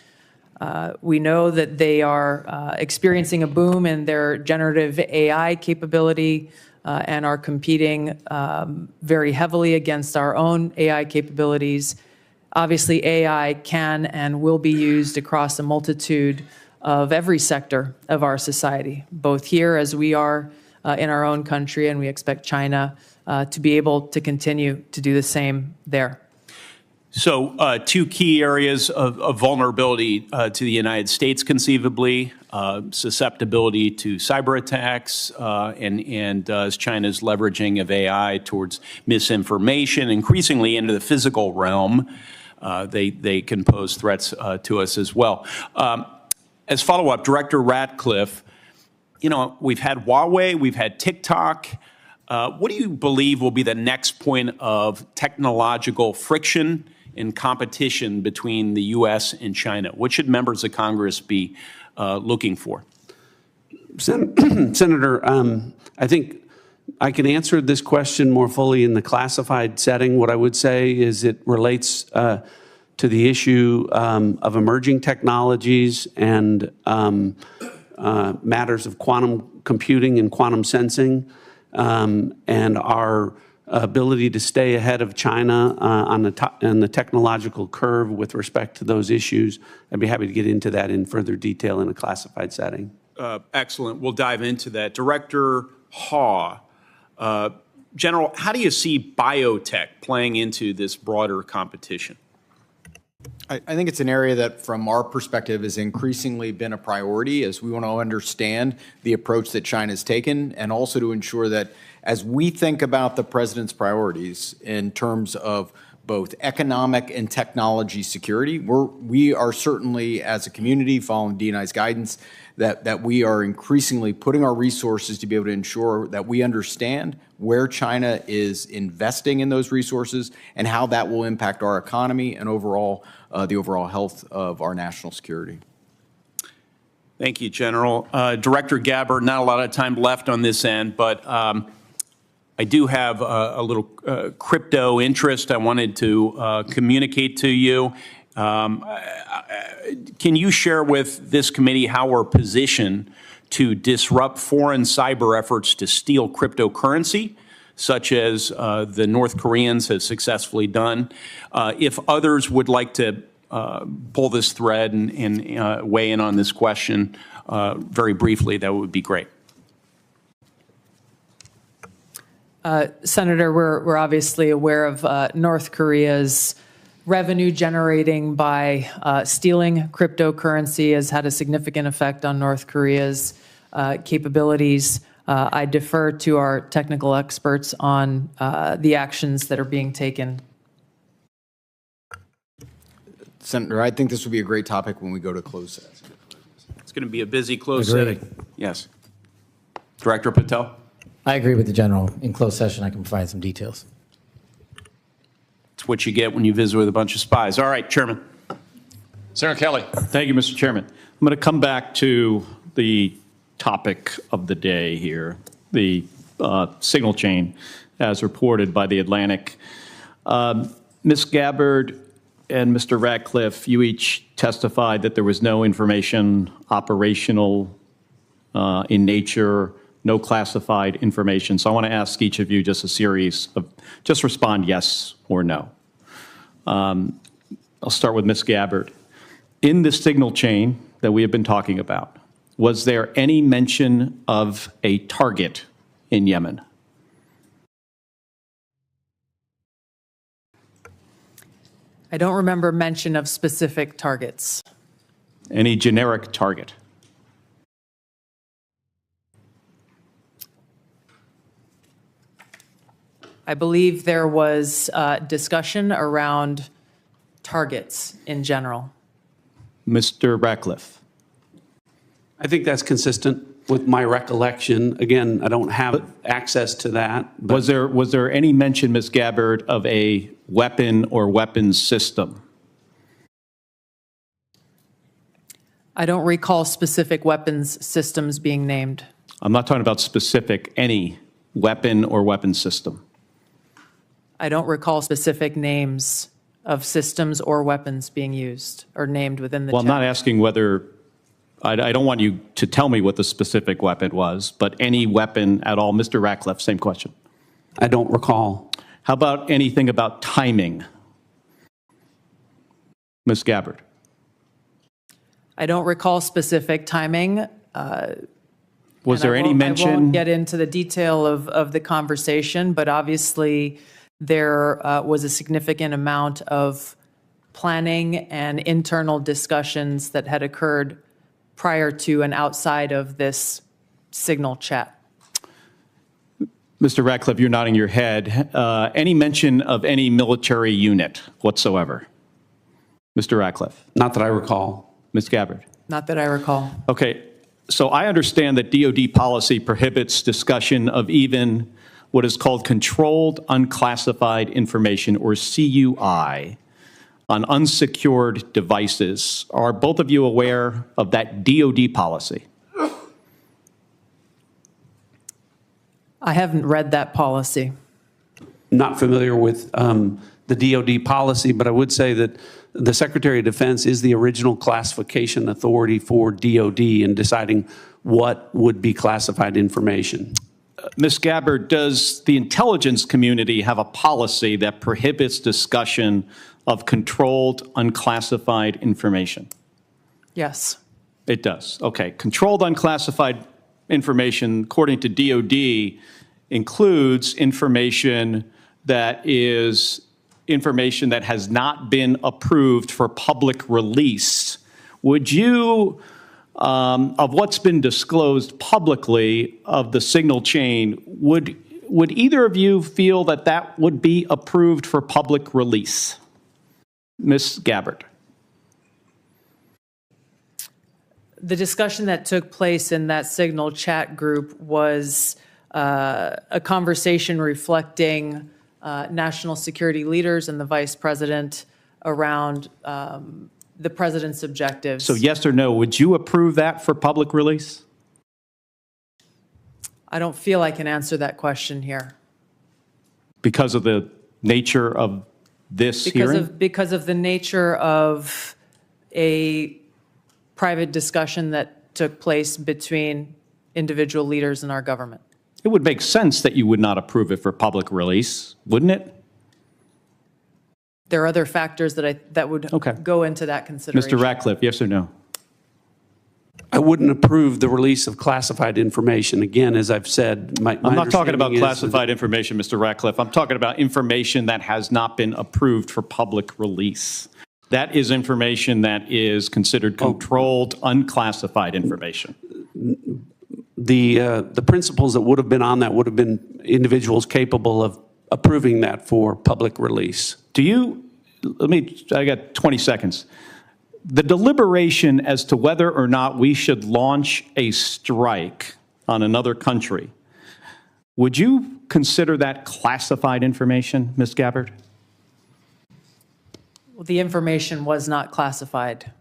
We know that they are experiencing a boom in their generative AI capability and are competing very heavily against our own AI capabilities. Obviously, AI can and will be used across a multitude of every sector of our society, both here as we are in our own country, and we expect China to be able to continue to do the same there. So two key areas of vulnerability to the United States, conceivably, susceptibility to cyber attacks, and as China's leveraging of AI towards misinformation, increasingly into the physical realm, they can pose threats to us as well. As follow-up, Director Ratcliffe, you know, we've had Huawei, we've had TikTok. What do you believe will be the next point of technological friction and competition between the U.S. and China? What should members of Congress be looking for? Senator, I think I can answer this question more fully in the classified setting. What I would say is it relates to the issue of emerging technologies and matters of quantum computing and quantum sensing, and our ability to stay ahead of China on the technological curve with respect to those issues. I'd be happy to get into that in further detail in a classified setting. Excellent. We'll dive into that. Director Haw, General, how do you see biotech playing into this broader competition? I think it's an area that, from our perspective, has increasingly been a priority as we want to understand the approach that China's taken, and also to ensure that as we think about the president's priorities in terms of both economic and technology security. We are certainly, as a community, following D&I's guidance, that we are increasingly putting our resources to be able to ensure that we understand where China is investing in those resources and how that will impact our economy and overall the overall health of our national security. Thank you, General. Director Gabbard, not a lot of time left on this end, but I do have a little crypto interest I wanted to communicate to you. Can you share with this committee how we're positioned to disrupt foreign cyber efforts to steal cryptocurrency, such as the North Koreans have successfully done? If others would like to pull this thread and weigh in on this question very briefly, that would be great. Senator, we're obviously aware of North Korea's revenue generating by stealing cryptocurrency has had a significant effect on North Korea's capabilities. I defer to our technical experts on the actions that are being taken. Senator, I think this would be a great topic when we go to closed session. It's going to be a busy closed Agreed. setting. Yes. Director Patel? I agree with the general. In closed session, I can provide some details. It's what you get when you visit with a bunch of spies. All right, Chairman. Senator Kelly. Thank you, Mr. Chairman. I'm going to come back to the topic of the day here, the signal chain as reported by The Atlantic. Ms. Gabbard and Mr. Ratcliffe, you each testified that there was no information operational in nature, no classified information. So I want to ask each of you just a series of, just respond yes or no. I'll start with Ms. Gabbard. In the signal chain that we have been talking about, was there any mention of a target in Yemen? I don't remember mention of specific targets. Any generic target? I believe there was discussion around targets in general. Mr. Ratcliffe. I think that's consistent with my recollection. Again, I don't have access to that. But Was there any mention, Ms. Gabbard, of a weapon or weapons system? I don't recall specific weapons systems being named. I'm not talking about specific, any weapon or weapons system. I don't recall specific names of systems or weapons being used or named within the Well, I'm chat. not asking whether, I don't want you to tell me what the specific weapon was, but any weapon at all. Mr. Ratcliffe, same question. I don't recall. How about anything about timing? Ms. Gabbard. I don't recall specific timing. Was there any I mention? won't get into the detail of the conversation, but obviously there was a significant amount of planning and internal discussions that had occurred prior to and outside of this signal chat. Mr. Ratcliffe, you're nodding your head. Any mention of any military unit whatsoever? Mr. Ratcliffe. Not that I recall. Ms. Gabbard. Not that I recall. Okay, so I understand that DoD policy prohibits discussion of even what is called controlled unclassified information, or CUI, on unsecured devices. Are both of you aware of that DoD policy? I haven't read that policy. Not familiar with the DoD policy, but I would say that the Secretary of Defense is the original classification authority for DoD in deciding what would be classified information. Ms. Gabbard, does the intelligence community have a policy that prohibits discussion of controlled unclassified information? Yes. It does. Okay. Controlled unclassified information, according to DoD, includes information that is information that has not been approved for public release. Would you, of what's been disclosed publicly of the signal chain, would would either of you feel that that would be approved for public release? Ms. Gabbard. The discussion that took place in that Signal chat group was a conversation reflecting national security leaders and the vice president around the president's objectives. So yes or no, would you approve that for public release? I don't feel I can answer that question here. Because of the nature of this hearing? Because of the nature of a private discussion that took place between individual leaders in our government. It would make sense that you would not approve it for public release, wouldn't it? There are other factors that would go into that consideration. Mr. Ratcliffe, yes or no? I wouldn't approve the release of classified information. Again, as I've said, my I'm not talking about understanding is classified information, Mr. Ratcliffe. I'm talking about information that has not been approved for public release. That is information that is considered controlled, unclassified information. The principles that would have been on that would have been individuals capable of approving that for public release. Do you, I got 20 seconds. The deliberation as to whether or not we should launch a strike on another country, would you consider that classified information, Ms. Gabbard? Well, the information was not classified.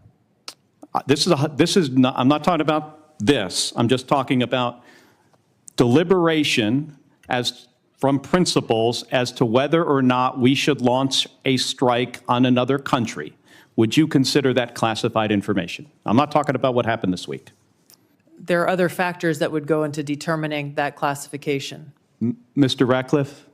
This is not, I'm not talking about this. I'm just talking about deliberation as from principles as to whether or not we should launch a strike on another country. Would you consider that classified information? I'm not talking about what happened this week. There are other factors that would go into determining that classification. Mr. Ratcliffe,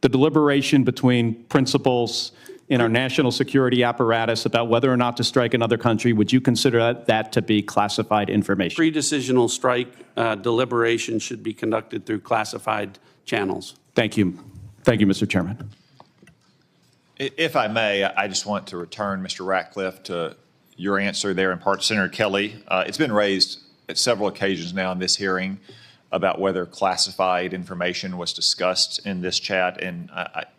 the deliberation between principals in our national security apparatus about whether or not to strike another country, would you consider that to be classified information? Pre-decisional strike deliberation should be conducted through classified channels. Thank you. Thank you, Mr. Chairman. If I may, I just want to return, Mr. Ratcliffe, to your answer there in part, Senator Kelly. It's been raised at several occasions now in this hearing about whether classified information was discussed in this chat. And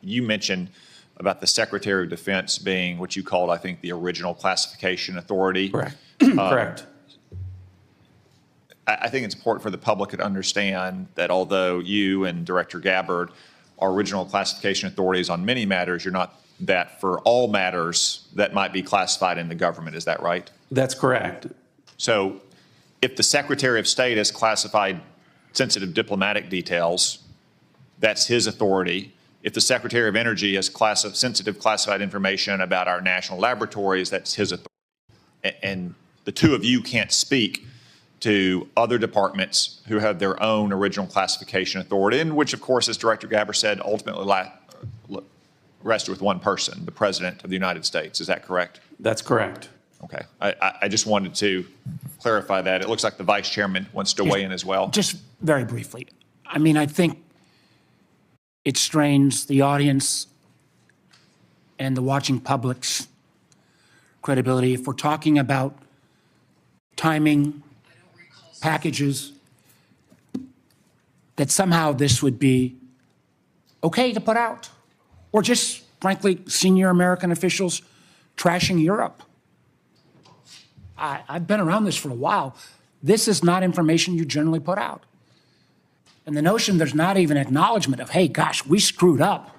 you mentioned about the Secretary of Defense being what you called, I think, the original classification authority. Correct. Correct. I think it's important for the public to understand that although you and Director Gabbard are original classification authorities on many matters, you're not that for all matters that might be classified in the government. Is that right? That's correct. So if the Secretary of State has classified sensitive diplomatic details, that's his authority. If the Secretary of Energy has sensitive classified information about our national laboratories, that's his authority. And the two of you can't speak to other departments who have their own original classification authority, and which, of course, as Director Gabbard said, ultimately rested with one person, the President of the United States. Is that correct? That's correct. Okay. I just wanted to clarify that. It looks like the Vice Chairman wants to weigh in as well. Just very briefly. I mean, I think it strains the audience and the watching public's credibility if we're talking about timing, packages, that somehow this would be okay to put out, or just, frankly, senior American officials trashing Europe. I've been around this for a while. This is not information you generally put out. And the notion there's not even acknowledgement of, hey, gosh, we screwed up,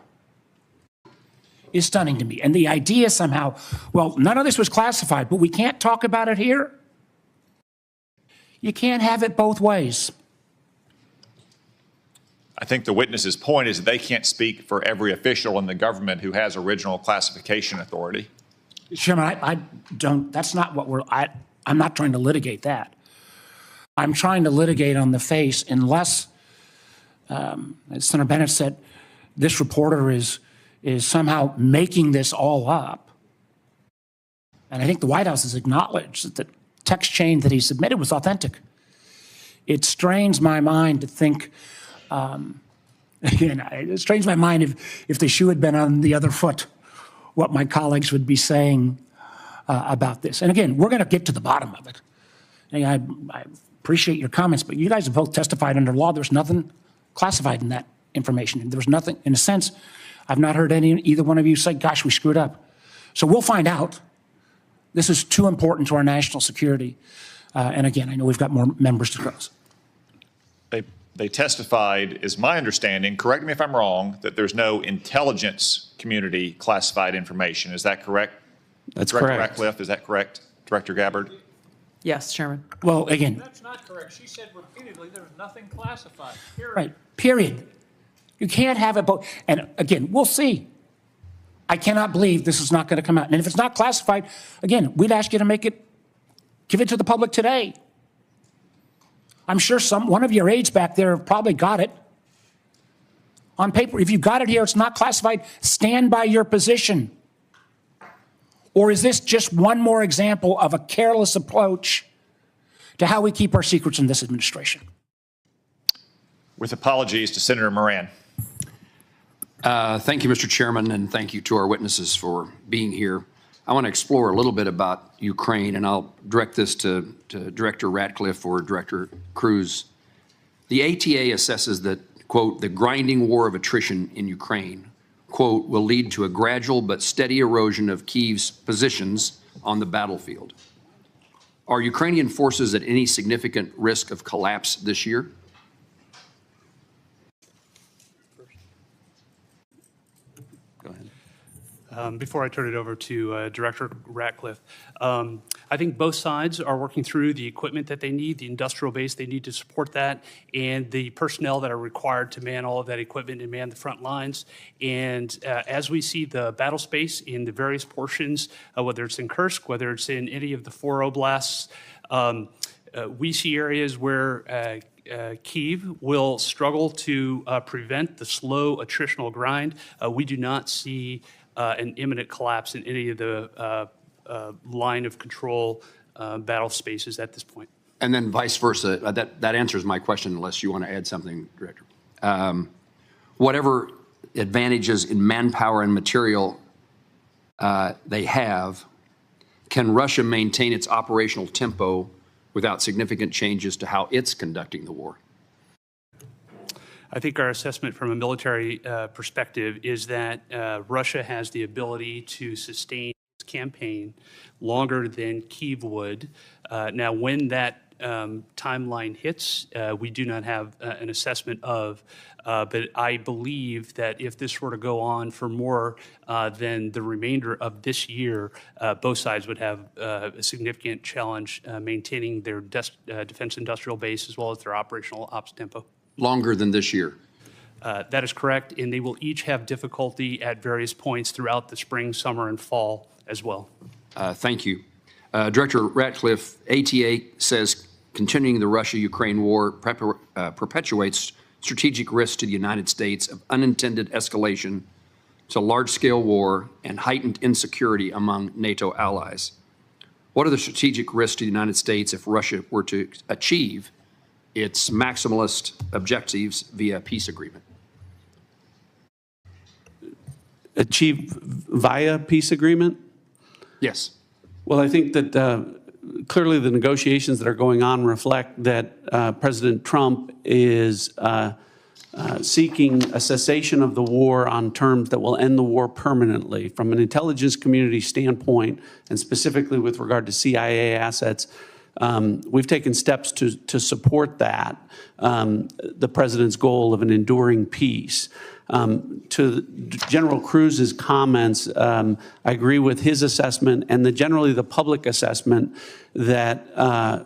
is stunning to me. And the idea somehow, well, none of this was classified, but we can't talk about it here. You can't have it both ways. I think the witness's point is that they can't speak for every official in the government who has original classification authority. Chairman, I don't, that's not what I'm not trying to litigate that. I'm trying to litigate on the face unless, as Senator Bennett said, this reporter is somehow making this all up. And I think the White House has acknowledged that the text chain that he submitted was authentic. It strains my mind to think, again, it strains my mind if the shoe had been on the other foot, what my colleagues would be saying about this. And again, we're going to get to the bottom of it. And I appreciate your comments, but you guys have both testified under law. There's nothing classified in that information. There was nothing, in a sense, I've not heard either one of you say, gosh, we screwed up. So we'll find out. This is too important to our national security. And again, I know we've got more members to close. They testified, is my understanding, correct me if I'm wrong, that there's no intelligence community classified information. Is that correct? That's Director correct. Ratcliffe, is that correct? Director Gabbard? Yes, Chairman. Well, again, That's not correct. She said repeatedly there's nothing classified, period. right, period. You can't have it both. And again, we'll see. I cannot believe this is not going to come out. And if it's not classified, again, we'd ask you to give it to the public today. I'm sure one of your aides back there probably got it on paper. If you got it here, it's not classified, stand by your position. Or is this just one more example of a careless approach to how we keep our secrets in this administration? With apologies to Senator Moran. Thank you, Mr. Chairman, and thank you to our witnesses for being here. I want to explore a little bit about Ukraine, and I'll direct this to Director Ratcliffe or Director Cruz. The ATA assesses that, quote, the grinding war of attrition in Ukraine, quote, will lead to a gradual but steady erosion of Kyiv's positions on the battlefield. Are Ukrainian forces at any significant risk of collapse this year? Before I turn it over to Director Ratcliffe, I think both sides are working through the equipment that they need, the industrial base they need to support that, and the personnel that are required to man all of that equipment and man the front lines. And as we see the battle space in the various portions, whether it's in Kursk, whether it's in any of the 4 oblasts, we see areas where Kyiv will struggle to prevent the slow attritional grind. We do not see an imminent collapse in any of the line of control battle spaces at this point. And then vice versa. That answers my question, unless you want to add something, Director. Whatever advantages in manpower and material they have, can Russia maintain its operational tempo without significant changes to how it's conducting the war? I think our assessment from a military perspective is that Russia has the ability to sustain its campaign longer than Kyiv would. Now, when that timeline hits, we do not have an assessment of, but I believe that if this were to go on for more than the remainder of this year, both sides would have a significant challenge maintaining their defense industrial base as well as their operational ops tempo. Longer than this year? That is correct, and they will each have difficulty at various points throughout the spring, summer, and fall as well. Thank you. Director Ratcliffe, ATA says continuing the Russia-Ukraine war perpetuates strategic risks to the United States of unintended escalation to large-scale war and heightened insecurity among NATO allies. What are the strategic risks to the United States if Russia were to achieve its maximalist objectives via peace agreement? Achieve via peace agreement? Yes. Well, I think that clearly the negotiations that are going on reflect that President Trump is seeking a cessation of the war on terms that will end the war permanently. From an intelligence community standpoint, and specifically with regard to CIA assets, we've taken steps to support that, the president's goal of an enduring peace. To General Cruz's comments, I agree with his assessment and generally the public assessment that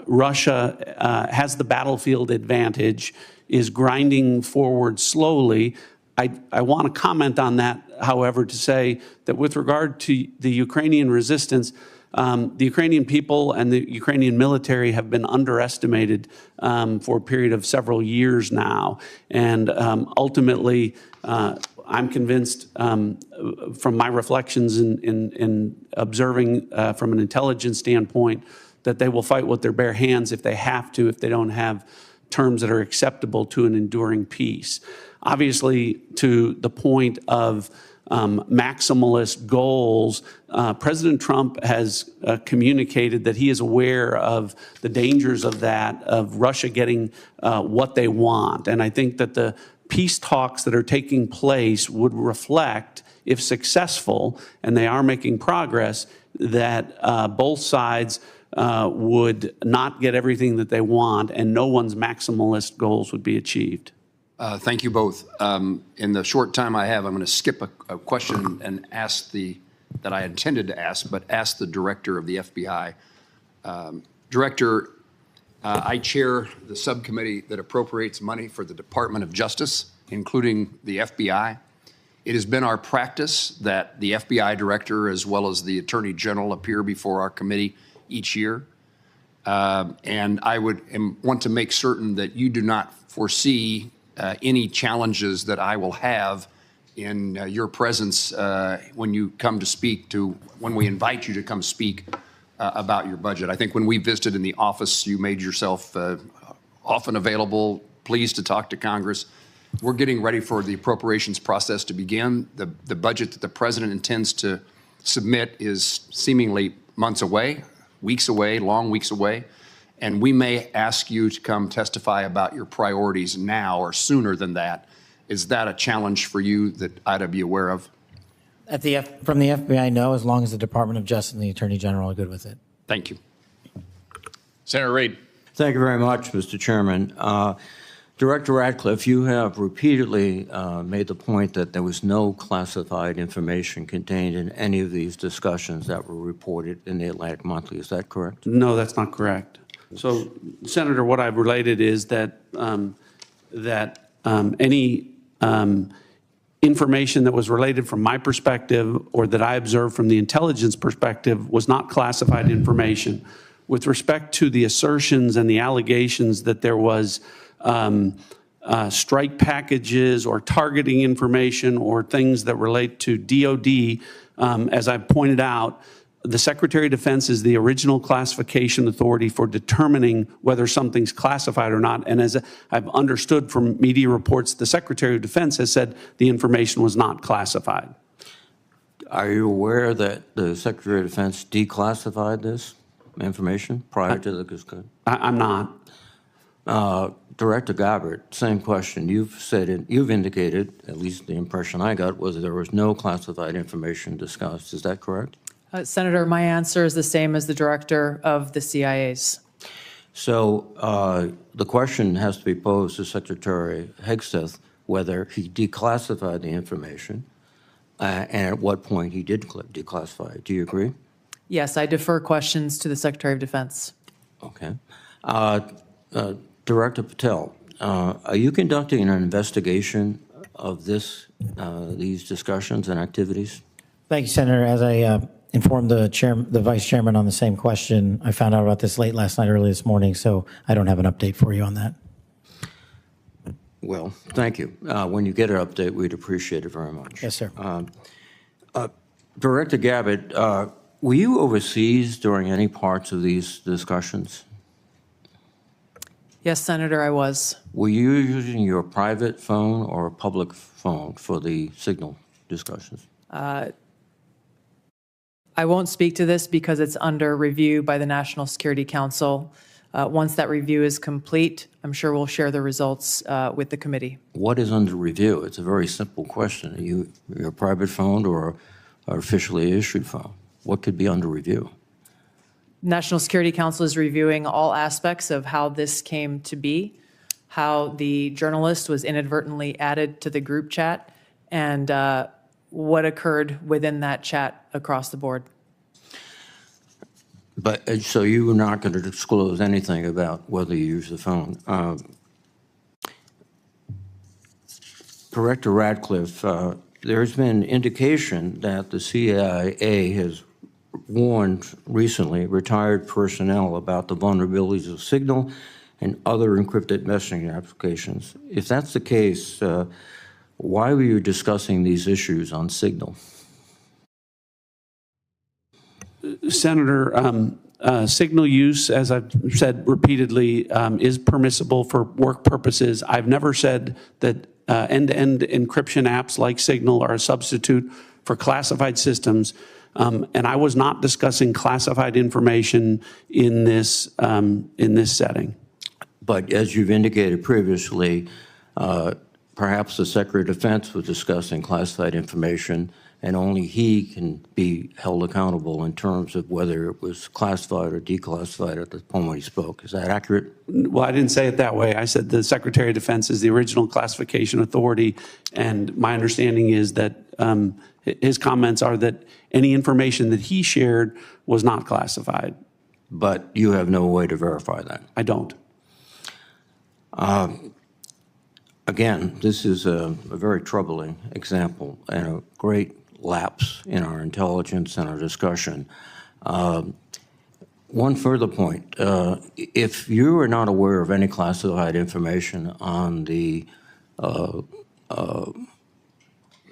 Russia has the battlefield advantage, is grinding forward slowly. I want to comment on that, however, to say that with regard to the Ukrainian resistance, the Ukrainian people and the Ukrainian military have been underestimated for a period of several years now. And ultimately, I'm convinced from my reflections in observing from an intelligence standpoint that they will fight with their bare hands if they have to, if they don't have terms that are acceptable to an enduring peace. Obviously, to the point of maximalist goals, President Trump has communicated that he is aware of the dangers of that, of Russia getting what they want. And I think that the peace talks that are taking place would reflect, if successful, and they are making progress, that both sides would not get everything that they want and no one's maximalist goals would be achieved. Thank you both. In the short time I have, I'm going to skip a question and ask that I intended to ask, but ask the director of the FBI. Director, I chair the subcommittee that appropriates money for the Department of Justice, including the FBI. It has been our practice that the FBI director as well as the Attorney General appear before our committee each year. And I want to make certain that you do not foresee any challenges that I will have in your presence when you come to speak when we invite you to come speak about your budget. I think when we visited in the office, you made yourself often available, pleased to talk to Congress. We're getting ready for the appropriations process to begin. The budget that the president intends to submit is seemingly months away, weeks away, long weeks away. And we may ask you to come testify about your priorities now or sooner than that. Is that a challenge for you that I ought to be aware of? From the FBI, no, as long as the Department of Justice and the Attorney General are good with it. Thank you. Senator Reid. Thank you very much, Mr. Chairman. Director Ratcliffe, you have repeatedly made the point that there was no classified information contained in any of these discussions that were reported in the Atlantic Monthly. Is that correct? No, that's not correct. So, Senator, what I've related is that any information that was related from my perspective or that I observed from the intelligence perspective was not classified information. With respect to the assertions and the allegations that there was strike packages or targeting information or things that relate to DOD, as I've pointed out, the Secretary of Defense is the original classification authority for determining whether something's classified or not. And as I've understood from media reports, the Secretary of Defense has said the information was not classified. Are you aware that the Secretary of Defense declassified this information prior to the discussion? I'm not. Director Gabbard, same question. You've indicated, at least the impression I got, was that there was no classified information discussed. Is that correct? Senator, my answer is the same as the director of the CIA's. So the question has to be posed to Secretary Hegseth whether he declassified the information and at what point he did declassify it. Do you agree? Yes, I defer questions to the Secretary of Defense. Okay. Director Patel, are you conducting an investigation of these discussions and activities? Thank you, Senator. As I informed the vice chairman on the same question, I found out about this late last night, early this morning, so I don't have an update for you on that. Well, thank you. When you get an update, we'd appreciate it very much. Yes, sir. Director Gabbard, were you overseas during any parts of these discussions? Yes, Senator, I was. Were you using your private phone or a public phone for the signal discussions? I won't speak to this because it's under review by the National Security Council. Once that review is complete, I'm sure we'll share the results with the committee. What is under review? It's a very simple question. Are you your private phone or officially issued phone? What could be under review? National Security Council is reviewing all aspects of how this came to be, how the journalist was inadvertently added to the group chat, and what occurred within that chat across the board. But so you were not going to disclose anything about whether you use the phone. Director Ratcliffe, there's been indication that the CIA has warned recently retired personnel about the vulnerabilities of Signal and other encrypted messaging applications. If that's the case, why were you discussing these issues on Signal? Senator, Signal use, as I've said repeatedly, is permissible for work purposes. I've never said that end-to-end encryption apps like Signal are a substitute for classified systems. And I was not discussing classified information in this setting. But as you've indicated previously, perhaps the Secretary of Defense was discussing classified information, and only he can be held accountable in terms of whether it was classified or declassified at the point when he spoke. Is that accurate? Well, I didn't say it that way. I said the Secretary of Defense is the original classification authority, and my understanding is that his comments are that any information that he shared was not classified. But you have no way to verify that? I don't. Again, this is a very troubling example and a great lapse in our intelligence and our discussion. One further point, if you are not aware of any classified information on the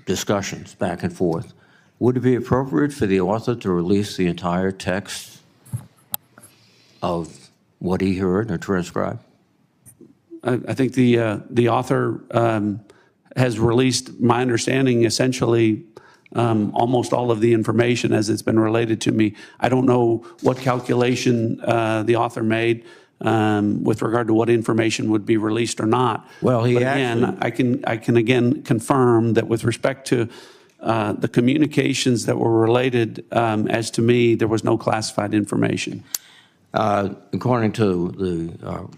discussions back and forth, would it be appropriate for the author to release the entire text of what he heard or transcribed? I think the author has released, my understanding, essentially almost all of the information as it's been related to me. I don't know what calculation the author made with regard to what information would be released or not. Well, he but again, I can again confirm that with respect to the communications that were related, as to me, there was no classified information. According to the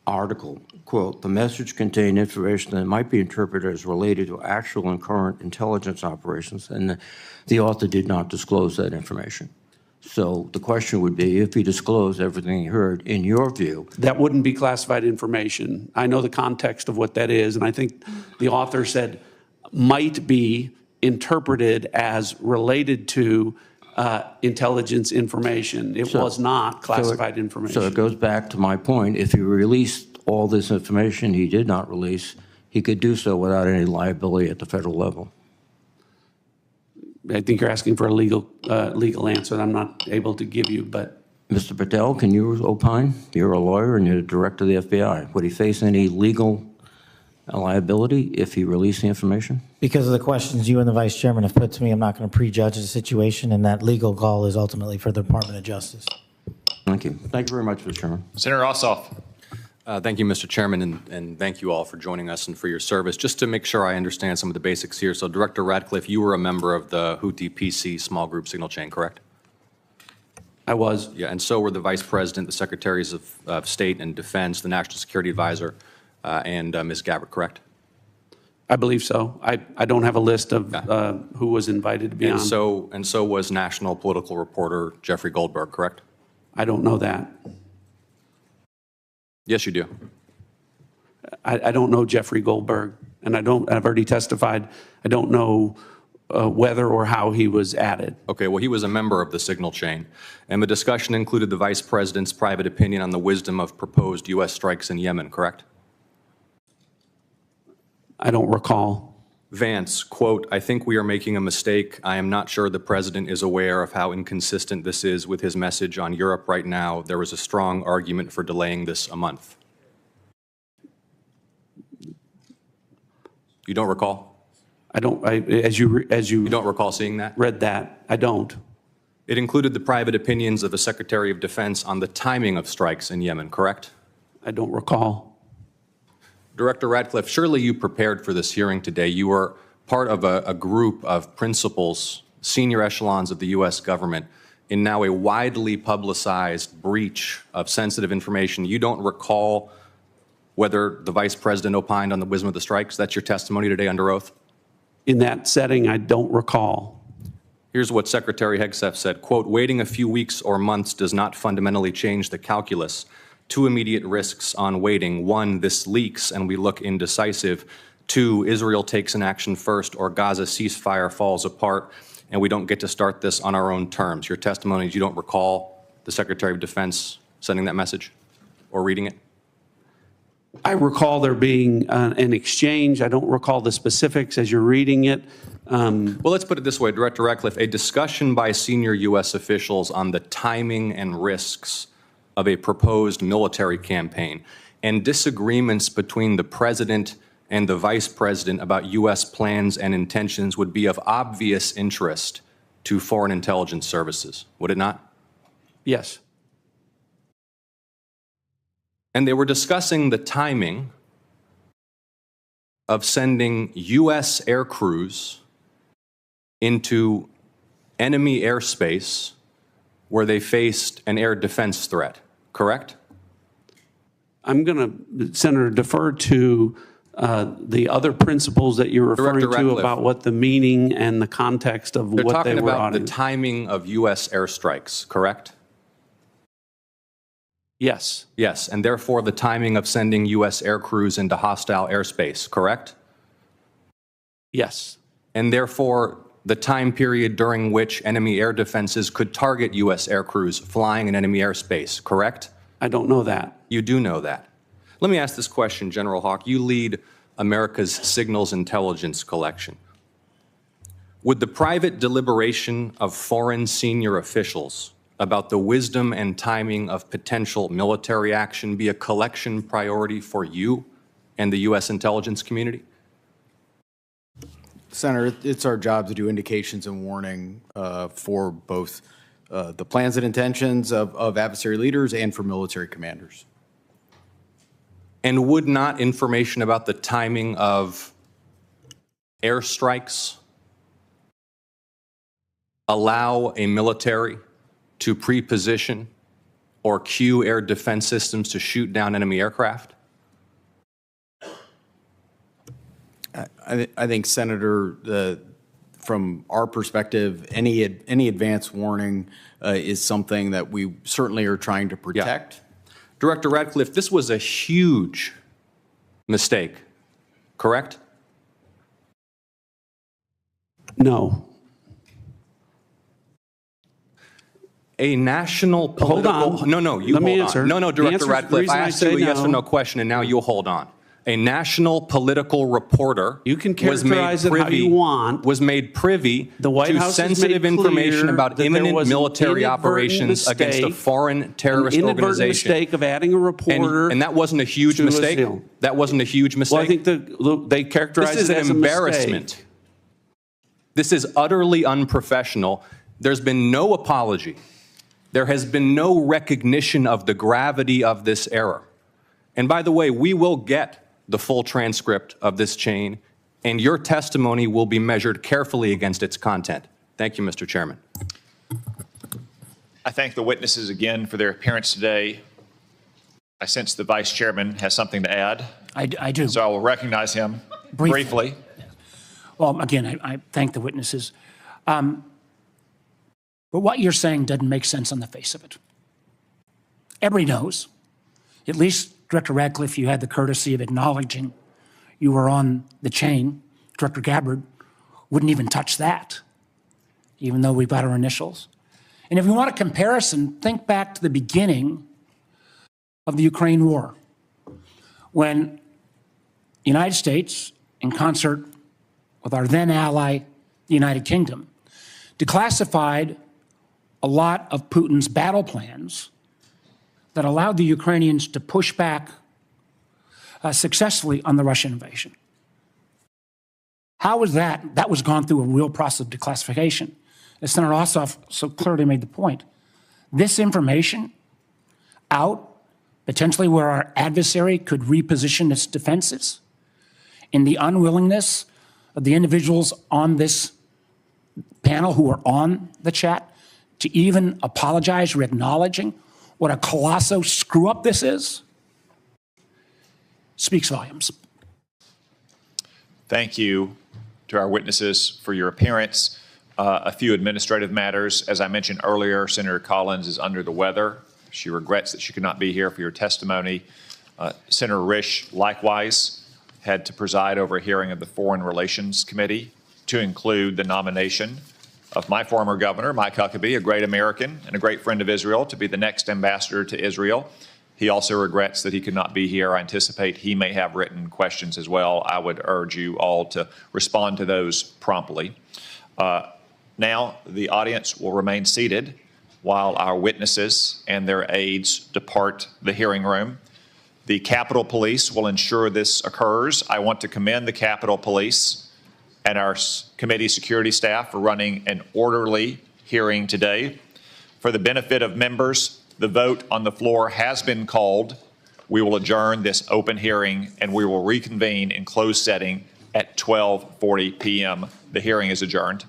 article, quote, the message contained information that might be interpreted as related to actual and current intelligence operations, and the author did not disclose that information. So the question would be, if he disclosed everything he heard, in your view. That wouldn't be classified information. I know the context of what that is, and I think the author said might be interpreted as related to intelligence information. It was not classified information. So it goes back to my point. If he released all this information he did not release, he could do so without any liability at the federal level. I think you're asking for a legal answer that I'm not able to give you, but. Mr. Patel, can you opine? You're a lawyer and you're the director of the FBI. Would he face any legal liability if he released the information? Because of the questions you and the vice chairman have put to me, I'm not going to prejudge the situation, and that legal call is ultimately for the Department of Justice. Thank you. Thank you very much, Mr. Chairman. Senator Ossoff. Thank you, Mr. Chairman, and thank you all for joining us and for your service. Just to make sure I understand some of the basics here, so Director Ratcliffe, you were a member of the Houthi PC small group signal chain, correct? I was. Yeah, and so were the Vice President, the Secretaries of State and Defense, the National Security Advisor, and Ms. Gabbard, correct? I believe so. I don't have a list of who was invited to be on. And so was National Political Reporter Jeffrey Goldberg, correct? I don't know that. Yes, you do. I don't know Jeffrey Goldberg, and I've already testified. I don't know whether or how he was added. Okay, well, he was a member of the signal chain, and the discussion included the Vice President's private opinion on the wisdom of proposed U.S. strikes in Yemen, correct? I don't recall. Vance, quote, I think we are making a mistake. I am not sure the President is aware of how inconsistent this is with his message on Europe right now. There was a strong argument for delaying this a month. You don't recall? I don't, as you don't recall seeing that? Read that. I don't. It included the private opinions of the Secretary of Defense on the timing of strikes in Yemen, correct? I don't recall. Director Ratcliffe, surely you prepared for this hearing today. You were part of a group of principals, senior echelons of the U.S. government, in now a widely publicized breach of sensitive information. You don't recall whether the Vice President opined on the wisdom of the strikes? That's your testimony today under oath? In that setting, I don't recall. Here's what Secretary Hegseth said, quote, waiting a few weeks or months does not fundamentally change the calculus. Two immediate risks on waiting. One, this leaks and we look indecisive. Two, Israel takes an action first or Gaza ceasefire falls apart and we don't get to start this on our own terms. Your testimony is you don't recall the Secretary of Defense sending that message or reading it? I recall there being an exchange. I don't recall the specifics as you're reading it. Well, let's put it this way, Director Ratcliffe, a discussion by senior U.S. officials on the timing and risks of a proposed military campaign and disagreements between the President and the Vice President about U.S. plans and intentions would be of obvious interest to foreign intelligence services, would it not? Yes. And they were discussing the timing of sending U.S. air crews into enemy airspace where they faced an air defense threat, correct? I'm going to, Senator, defer to the other principles that you're referring Director to Ratcliffe. about what the meaning and the context of They're what they talking were about the auditing. timing of U.S. airstrikes, correct? Yes. Yes, and therefore the timing of sending U.S. air crews into hostile airspace, correct? Yes. And therefore the time period during which enemy air defenses could target U.S. air crews flying in enemy airspace, correct? I don't know that. You do know that. Let me ask this question, General Hawk. You lead America's signals intelligence collection. Would the private deliberation of foreign senior officials about the wisdom and timing of potential military action be a collection priority for you and the U.S. intelligence community? Senator, it's our job to do indications and warning for both the plans and intentions of adversary leaders and for military commanders. And would not information about the timing of airstrikes allow a military to pre-position or cue air defense systems to shoot down enemy aircraft? I think, Senator, from our perspective, any advance warning is something that we certainly are trying to protect. Yeah. Director Ratcliffe, this was a huge mistake, correct? No. A national political... Hold on. No, you Let me hold answer. on. No, The Director answer- the Ratcliffe, reason I I asked you say a yes no- or no question, and now you'll hold on. A national political reporter You can characterize it how you want. Was made privy The White to House has sensitive made information clear about that there imminent was an military inadvertent operations against a mistake, foreign terrorist an inadvertent organization. mistake of adding a reporter. And that wasn't a huge to a mistake? seal. That wasn't a huge mistake? Well, I think they characterize This is it an as a embarrassment. mistake. This is utterly unprofessional. There's been no apology. There has been no recognition of the gravity of this error. And by the way, we will get the full transcript of this chain, and your testimony will be measured carefully against its content. Thank you, Mr. Chairman. I thank the witnesses again for their appearance today. I sense the Vice Chairman has something to add. I do. So I will recognize him briefly. Well, again, I thank the witnesses. But what you're saying doesn't make sense on the face of it. Everybody knows, at least Director Ratcliffe, you had the courtesy of acknowledging you were on the chain. Director Gabbard wouldn't even touch that, even though we've got our initials. And if you want a comparison, think back to the beginning of the Ukraine war, when the United States, in concert with our then ally, the United Kingdom, declassified a lot of Putin's battle plans that allowed the Ukrainians to push back successfully on the Russian invasion. How was that? That was gone through a real process of declassification. As Senator Ossoff so clearly made the point, this information out, potentially where our adversary could reposition its defenses, in the unwillingness of the individuals on this panel who are on the chat to even apologize or acknowledging what a colossal screw-up this is, speaks volumes. Thank you to our witnesses for your appearance. A few administrative matters. As I mentioned earlier, Senator Collins is under the weather. She regrets that she could not be here for your testimony. Senator Risch, likewise, had to preside over a hearing of the Foreign Relations Committee to include the nomination of my former governor, Mike Huckabee, a great American and a great friend of Israel, to be the next ambassador to Israel. He also regrets that he could not be here. I anticipate he may have written questions as well. I would urge you all to respond to those promptly. Now, the audience will remain seated while our witnesses and their aides depart the hearing room. The Capitol Police will ensure this occurs. I want to commend the Capitol Police and our committee security staff for running an orderly hearing today. For the benefit of members, the vote on the floor has been called. We will adjourn this open hearing, and we will reconvene in closed setting at 12:40 p.m. The hearing is adjourned.